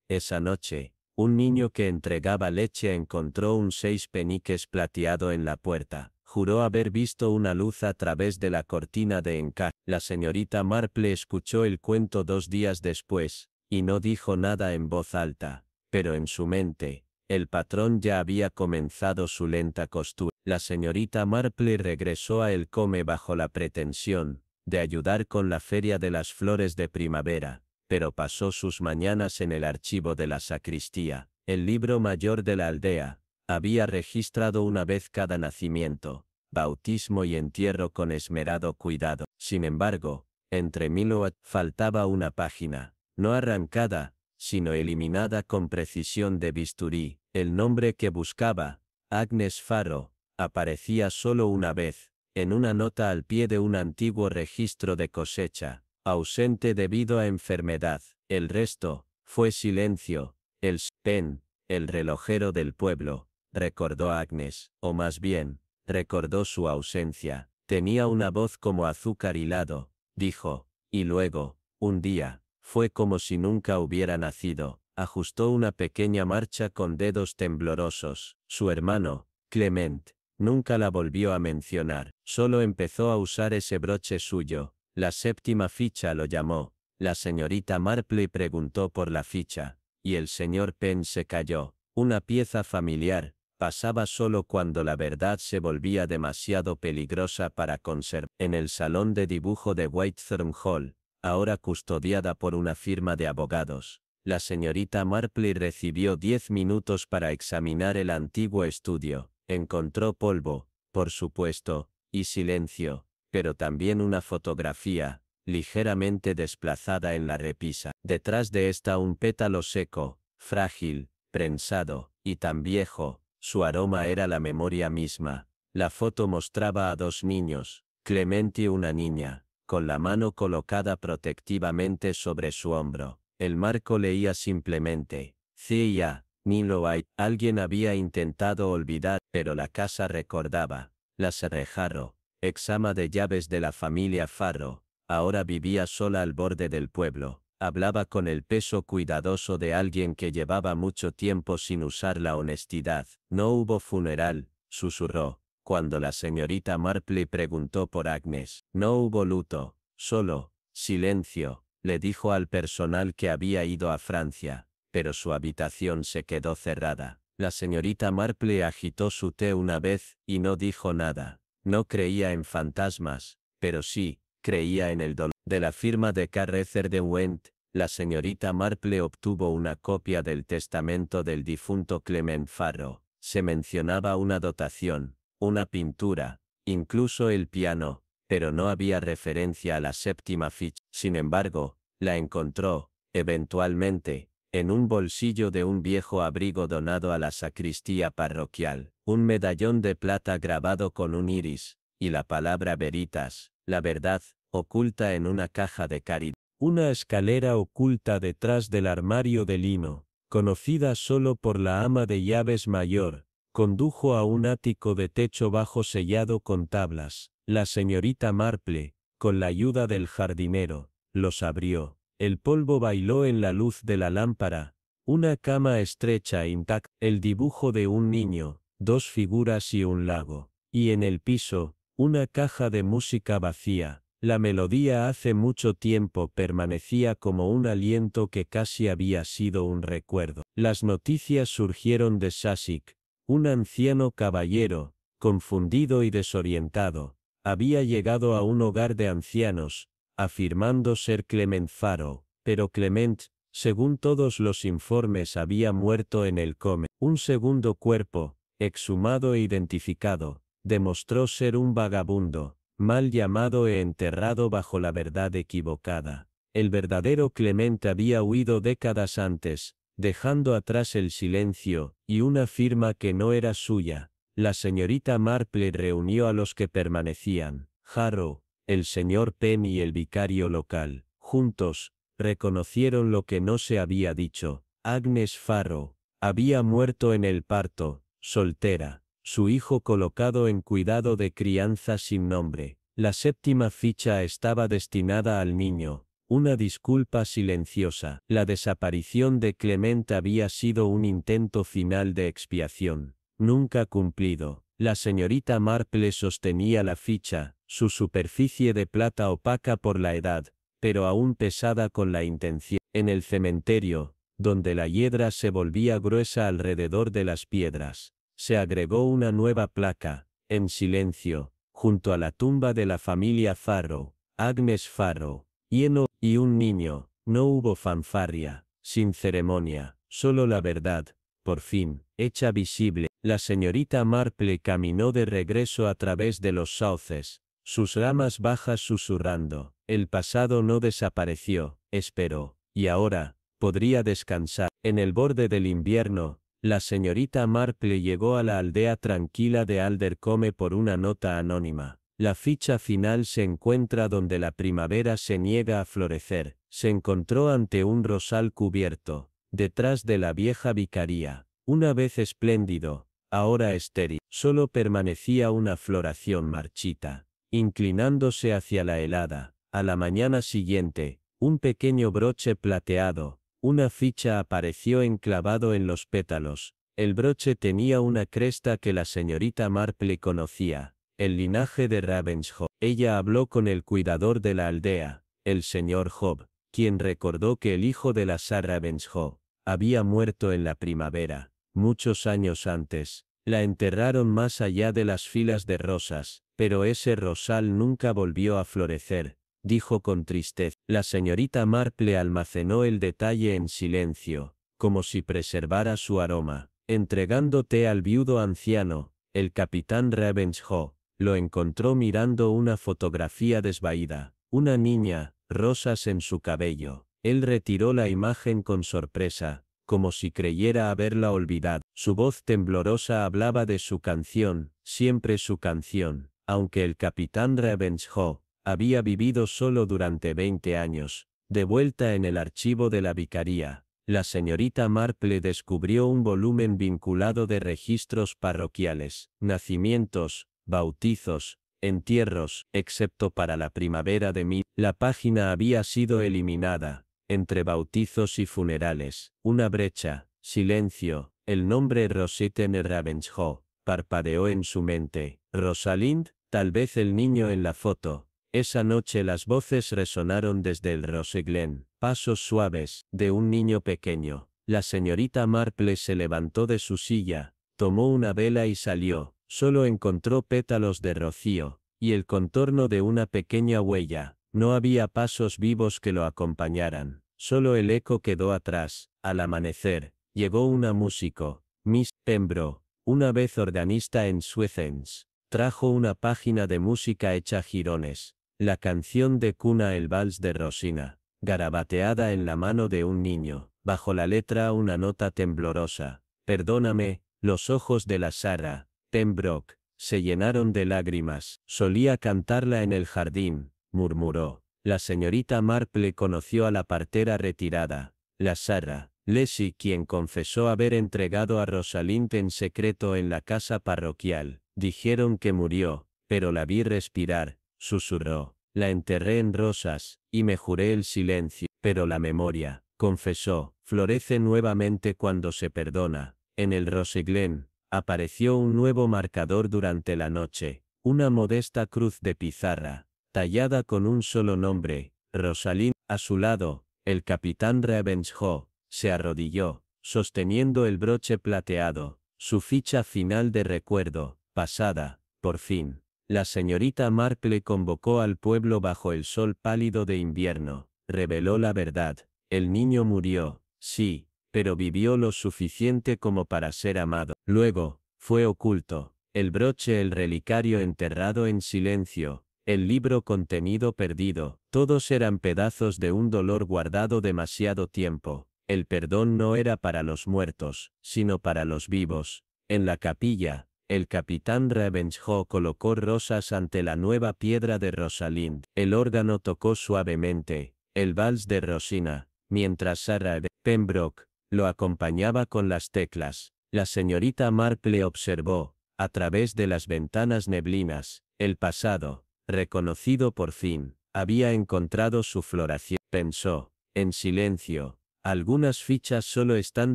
Esa noche, un niño que entregaba leche encontró un 6 peniques plateado en la puerta. Juró haber visto una luz a través de la cortina de encaje. La señorita Marple escuchó el cuento 2 días después, y no dijo nada en voz alta, pero en su mente, el patrón ya había comenzado su lenta costura. La señorita Marple regresó a Elcome bajo la pretensión de ayudar con la feria de las flores de primavera, pero pasó sus mañanas en el archivo de la sacristía. El libro mayor de la aldea había registrado una vez cada nacimiento, bautismo y entierro con esmerado cuidado. Sin embargo, entre Millward faltaba una página, no arrancada, sino eliminada con precisión de bisturí. El nombre que buscaba, Agnes Farrow, aparecía solo una vez, en una nota al pie de un antiguo registro de cosecha, ausente debido a enfermedad. El resto fue silencio. El Pen, el relojero del pueblo, recordó Agnes, o más bien, recordó su ausencia. Tenía una voz como azúcar hilado, dijo, y luego, un día, fue como si nunca hubiera nacido. Ajustó una pequeña marcha con dedos temblorosos. Su hermano, Clement, nunca la volvió a mencionar. Solo empezó a usar ese broche suyo. La 7ª ficha lo llamó. La señorita Marple preguntó por la ficha, y el señor Penn se calló. Una pieza familiar, pasaba solo cuando la verdad se volvía demasiado peligrosa para conservar. En el salón de dibujo de Whitethorn Hall, ahora custodiada por una firma de abogados, la señorita Marple recibió 10 minutos para examinar el antiguo estudio. Encontró polvo, por supuesto, y silencio, pero también una fotografía, ligeramente desplazada en la repisa. Detrás de esta un pétalo seco, frágil, prensado, y tan viejo, su aroma era la memoria misma. La foto mostraba a 2 niños, Clement y una niña, con la mano colocada protectivamente sobre su hombro. El marco leía simplemente, CIA, Millward. Alguien había intentado olvidar, pero la casa recordaba. La Serrejarro, ex-ama de llaves de la familia Farrow, ahora vivía sola al borde del pueblo. Hablaba con el peso cuidadoso de alguien que llevaba mucho tiempo sin usar la honestidad. No hubo funeral, susurró, cuando la señorita Marple preguntó por Agnes. No hubo luto, solo silencio. Le dijo al personal que había ido a Francia, pero su habitación se quedó cerrada. La señorita Marple agitó su té una vez, y no dijo nada. No creía en fantasmas, pero sí, creía en el dolor. De la firma de Carrecer de Went, la señorita Marple obtuvo una copia del testamento del difunto Clement Farrow. Se mencionaba una dotación, una pintura, incluso el piano, pero no había referencia a la 7ª ficha. Sin embargo, la encontró, eventualmente, en un bolsillo de un viejo abrigo donado a la sacristía parroquial. Un medallón de plata grabado con un iris, y la palabra veritas, la verdad, oculta en una caja de caridad. Una escalera oculta detrás del armario de lino, conocida solo por la ama de llaves mayor, condujo a un ático de techo bajo sellado con tablas. La señorita Marple, con la ayuda del jardinero, los abrió. El polvo bailó en la luz de la lámpara. Una cama estrecha e intacta, el dibujo de un niño, 2 figuras y un lago. Y en el piso, una caja de música vacía. La melodía hace mucho tiempo permanecía como un aliento que casi había sido un recuerdo. Las noticias surgieron de Sussex. Un anciano caballero, confundido y desorientado, había llegado a un hogar de ancianos, afirmando ser Clement Farrow, pero Clement, según todos los informes, había muerto en Elcome. Un segundo cuerpo, exhumado e identificado, demostró ser un vagabundo, mal llamado e enterrado bajo la verdad equivocada. El verdadero Clement había huido décadas antes, dejando atrás el silencio y una firma que no era suya. La señorita Marple reunió a los que permanecían, Harrow, el señor Penn y el vicario local. Juntos, reconocieron lo que no se había dicho. Agnes Farrow había muerto en el parto, soltera, su hijo colocado en cuidado de crianza sin nombre. La séptima ficha estaba destinada al niño. Una disculpa silenciosa. La desaparición de Clement había sido un intento final de expiación, nunca cumplido. La señorita Marple sostenía la ficha, su superficie de plata opaca por la edad, pero aún pesada con la intención. En el cementerio, donde la hiedra se volvía gruesa alrededor de las piedras, se agregó una nueva placa, en silencio, junto a la tumba de la familia Farrow, Agnes Farrow, y un niño. No hubo fanfarria, sin ceremonia, solo la verdad, por fin, hecha visible. La señorita Marple caminó de regreso a través de los sauces, sus ramas bajas susurrando. El pasado no desapareció, esperó, y ahora, podría descansar. En el borde del invierno, la señorita Marple llegó a la aldea tranquila de Aldercombe por una nota anónima. La ficha final se encuentra donde la primavera se niega a florecer. Se encontró ante un rosal cubierto, detrás de la vieja vicaría. Una vez espléndido, ahora estéril. Solo permanecía una floración marchita, inclinándose hacia la helada. A la mañana siguiente, un pequeño broche plateado, una ficha apareció enclavado en los pétalos. El broche tenía una cresta que la señorita Marple conocía. El linaje de Ravenshoe. Ella habló con el cuidador de la aldea, el señor Job, quien recordó que el hijo de la Sir Ravenshoe había muerto en la primavera, muchos años antes. La enterraron más allá de las filas de rosas, pero ese rosal nunca volvió a florecer, dijo con tristeza. La señorita Marple almacenó el detalle en silencio, como si preservara su aroma. Entregando té al viudo anciano, el capitán Ravenshoe lo encontró mirando una fotografía desvaída, una niña, rosas en su cabello. Él retiró la imagen con sorpresa, como si creyera haberla olvidado. Su voz temblorosa hablaba de su canción, siempre su canción, aunque el capitán Ravenshoe había vivido solo durante 20 años. De vuelta en el archivo de la vicaría, la señorita Marple descubrió un volumen vinculado de registros parroquiales, nacimientos, bautizos, entierros, excepto para la primavera de la página había sido eliminada. Entre bautizos y funerales, una brecha, silencio, el nombre Rositten Ravenshoe parpadeó en su mente. Rosalind, tal vez el niño en la foto. Esa noche las voces resonaron desde el Rose Glen, pasos suaves, de un niño pequeño. La señorita Marple se levantó de su silla, tomó una vela y salió. Solo encontró pétalos de rocío, y el contorno de una pequeña huella. No había pasos vivos que lo acompañaran, solo el eco quedó atrás. Al amanecer, llegó una músico, Miss Pembroke, una vez organista en Swethens. Trajo una página de música hecha jirones, la canción de cuna El Vals de Rosina, garabateada en la mano de un niño, bajo la letra una nota temblorosa. Perdóname, los ojos de la Sara Pembroke se llenaron de lágrimas. Solía cantarla en el jardín, murmuró. La señorita Marple conoció a la partera retirada, la Sarah Leslie, quien confesó haber entregado a Rosalind en secreto en la casa parroquial. Dijeron que murió, pero la vi respirar, susurró. La enterré en rosas, y me juré el silencio. Pero la memoria, confesó, florece nuevamente cuando se perdona. En el Rose Glen apareció un nuevo marcador durante la noche, una modesta cruz de pizarra, tallada con un solo nombre, Rosalind. A su lado, el capitán Ravenshoe se arrodilló, sosteniendo el broche plateado, su ficha final de recuerdo, pasada, por fin. La señorita Marple convocó al pueblo bajo el sol pálido de invierno, reveló la verdad. El niño murió, sí, pero vivió lo suficiente como para ser amado. Luego, fue oculto, el broche, el relicario enterrado en silencio, el libro contenido perdido, todos eran pedazos de un dolor guardado demasiado tiempo. El perdón no era para los muertos, sino para los vivos. En la capilla, el capitán Ravenshoe colocó rosas ante la nueva piedra de Rosalind. El órgano tocó suavemente. el vals de Rosina, mientras Sarah de Pembroke lo acompañaba con las teclas. La señorita Marple observó, a través de las ventanas neblinas, el pasado, reconocido por fin, había encontrado su floración. Pensó, en silencio, algunas fichas solo están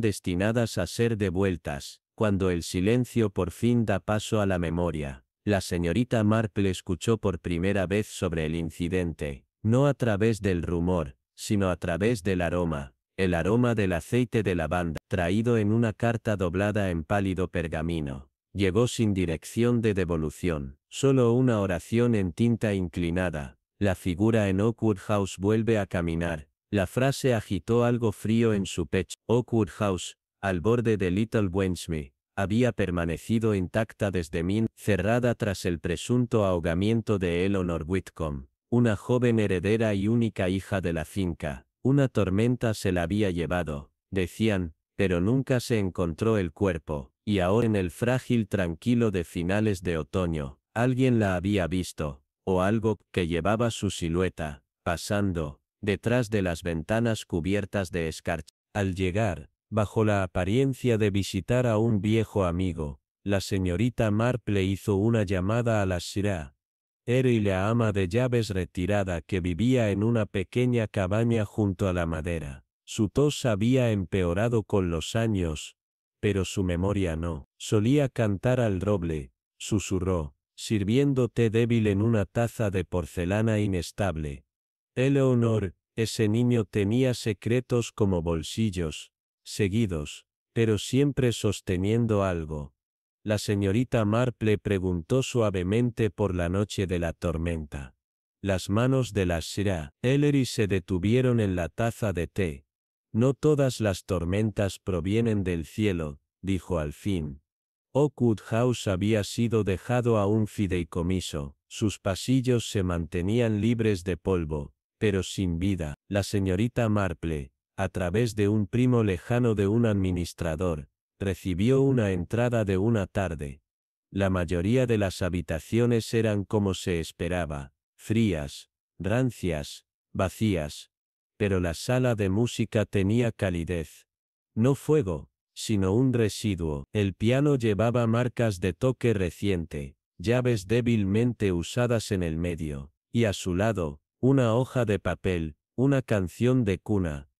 destinadas a ser devueltas, cuando el silencio por fin da paso a la memoria. La señorita Marple escuchó por primera vez sobre el incidente, no a través del rumor, sino a través del aroma, el aroma del aceite de lavanda, traído en una carta doblada en pálido pergamino. Llegó sin dirección de devolución, solo una oración en tinta inclinada. La figura en Oakwood House vuelve a caminar. La frase agitó algo frío en su pecho. Oakwood House, al borde de Little Wensmith, había permanecido intacta desde cerrada tras el presunto ahogamiento de Eleanor Whitcomb, una joven heredera y única hija de la finca. Una tormenta se la había llevado, decían, pero nunca se encontró el cuerpo, y ahora en el frágil tranquilo de finales de otoño, alguien la había visto, o algo que llevaba su silueta, pasando, detrás de las ventanas cubiertas de escarcha. Al llegar, bajo la apariencia de visitar a un viejo amigo, la señorita Marple hizo una llamada a la Shira. Era la ama de llaves retirada que vivía en una pequeña cabaña junto a la madera. Su tos había empeorado con los años, pero su memoria no. Solía cantar al roble, susurró, sirviendo té débil en una taza de porcelana inestable. Eleanor, ese niño tenía secretos como bolsillos, seguidos, pero siempre sosteniendo algo. La señorita Marple preguntó suavemente por la noche de la tormenta. Las manos de la Shira Ellery se detuvieron en la taza de té. No todas las tormentas provienen del cielo, dijo al fin. Oakwood House había sido dejado a un fideicomiso, sus pasillos se mantenían libres de polvo, pero sin vida. La señorita Marple, a través de un primo lejano de un administrador, recibió una entrada de una tarde. La mayoría de las habitaciones eran como se esperaba, frías, rancias, vacías. Pero la sala de música tenía calidez. No fuego, sino un residuo. El piano llevaba marcas de toque reciente, llaves débilmente usadas en el medio, y a su lado, una hoja de papel, una canción de cuna.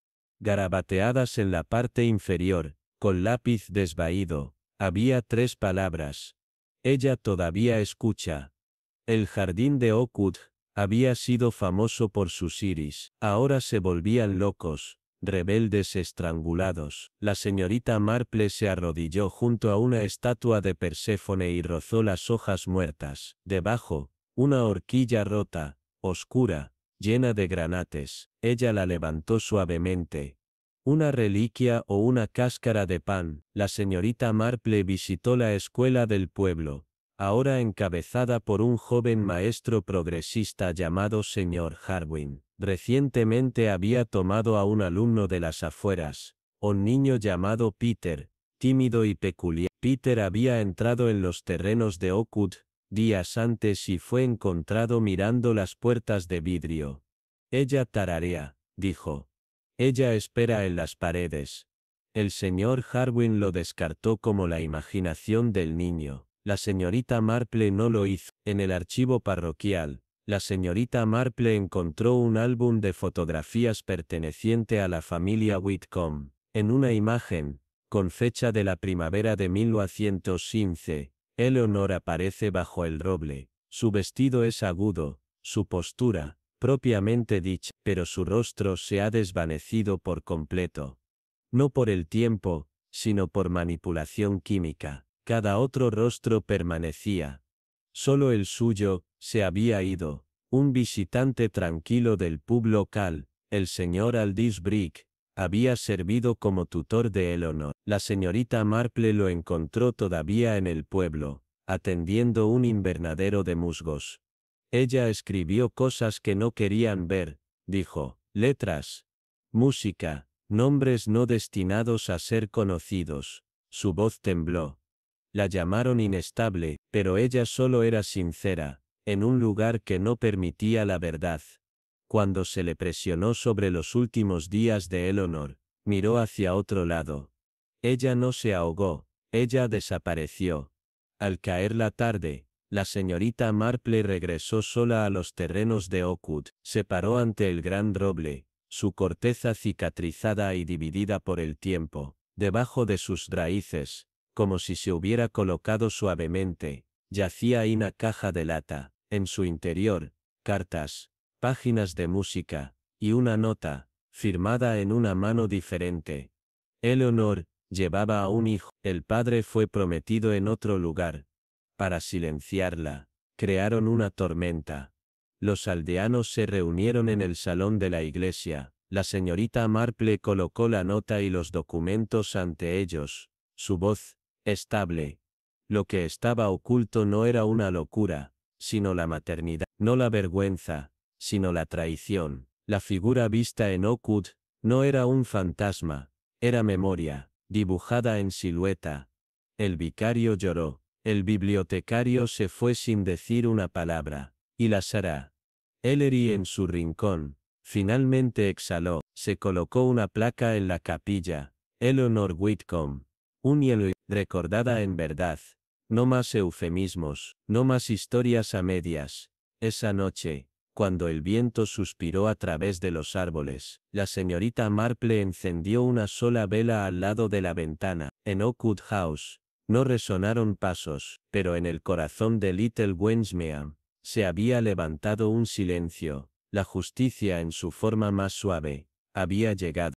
Garabateadas en la parte inferior, con lápiz desvaído, había 3 palabras. Ella todavía escucha. El jardín de Oakwood había sido famoso por sus iris. Ahora se volvían locos, rebeldes estrangulados. La señorita Marple se arrodilló junto a una estatua de Perséfone y rozó las hojas muertas. Debajo, una horquilla rota, oscura, llena de granates. Ella la levantó suavemente. Una reliquia o una cáscara de pan. La señorita Marple visitó la escuela del pueblo, ahora encabezada por un joven maestro progresista llamado señor Harwin. Recientemente había tomado a un alumno de las afueras, un niño llamado Peter, tímido y peculiar. Peter había entrado en los terrenos de Oakwood días antes y fue encontrado mirando las puertas de vidrio. Ella tararea, dijo. Ella espera en las paredes. El señor Harwin lo descartó como la imaginación del niño. La señorita Marple no lo hizo. En el archivo parroquial, la señorita Marple encontró un álbum de fotografías perteneciente a la familia Whitcomb. En una imagen, con fecha de la primavera de 1915, Eleanor aparece bajo el roble. Su vestido es agudo, su postura, propiamente dicha, pero su rostro se ha desvanecido por completo. No por el tiempo, sino por manipulación química. Cada otro rostro permanecía. Solo el suyo se había ido. Un visitante tranquilo del pub local, el señor Aldous Brick, había servido como tutor de Eleanor. La señorita Marple lo encontró todavía en el pueblo, atendiendo un invernadero de musgos. Ella escribió cosas que no querían ver, dijo, letras, música, nombres no destinados a ser conocidos. Su voz tembló. La llamaron inestable, pero ella solo era sincera, en un lugar que no permitía la verdad. Cuando se le presionó sobre los últimos días de Eleanor, miró hacia otro lado. Ella no se ahogó, ella desapareció. Al caer la tarde, la señorita Marple regresó sola a los terrenos de Oakwood, se paró ante el gran roble, su corteza cicatrizada y dividida por el tiempo, debajo de sus raíces, como si se hubiera colocado suavemente, yacía una caja de lata, en su interior, cartas, páginas de música, y una nota, firmada en una mano diferente. Eleanor llevaba a un hijo, el padre fue prometido en otro lugar. Para silenciarla, crearon una tormenta. Los aldeanos se reunieron en el salón de la iglesia, la señorita Marple colocó la nota y los documentos ante ellos, su voz, estable. Lo que estaba oculto no era una locura, sino la maternidad, no la vergüenza, sino la traición. La figura vista en Oakwood, no era un fantasma, era memoria, dibujada en silueta. El vicario lloró, el bibliotecario se fue sin decir una palabra, y la Sra. Ellery en su rincón, finalmente exhaló, se colocó una placa en la capilla, Eleanor Whitcomb, un hielo, recordada en verdad. No más eufemismos, no más historias a medias. Esa noche, cuando el viento suspiró a través de los árboles, la señorita Marple encendió una sola vela al lado de la ventana. En Oakwood House, no resonaron pasos, pero en el corazón de Little Wensmeam, se había levantado un silencio. La justicia en su forma más suave, había llegado.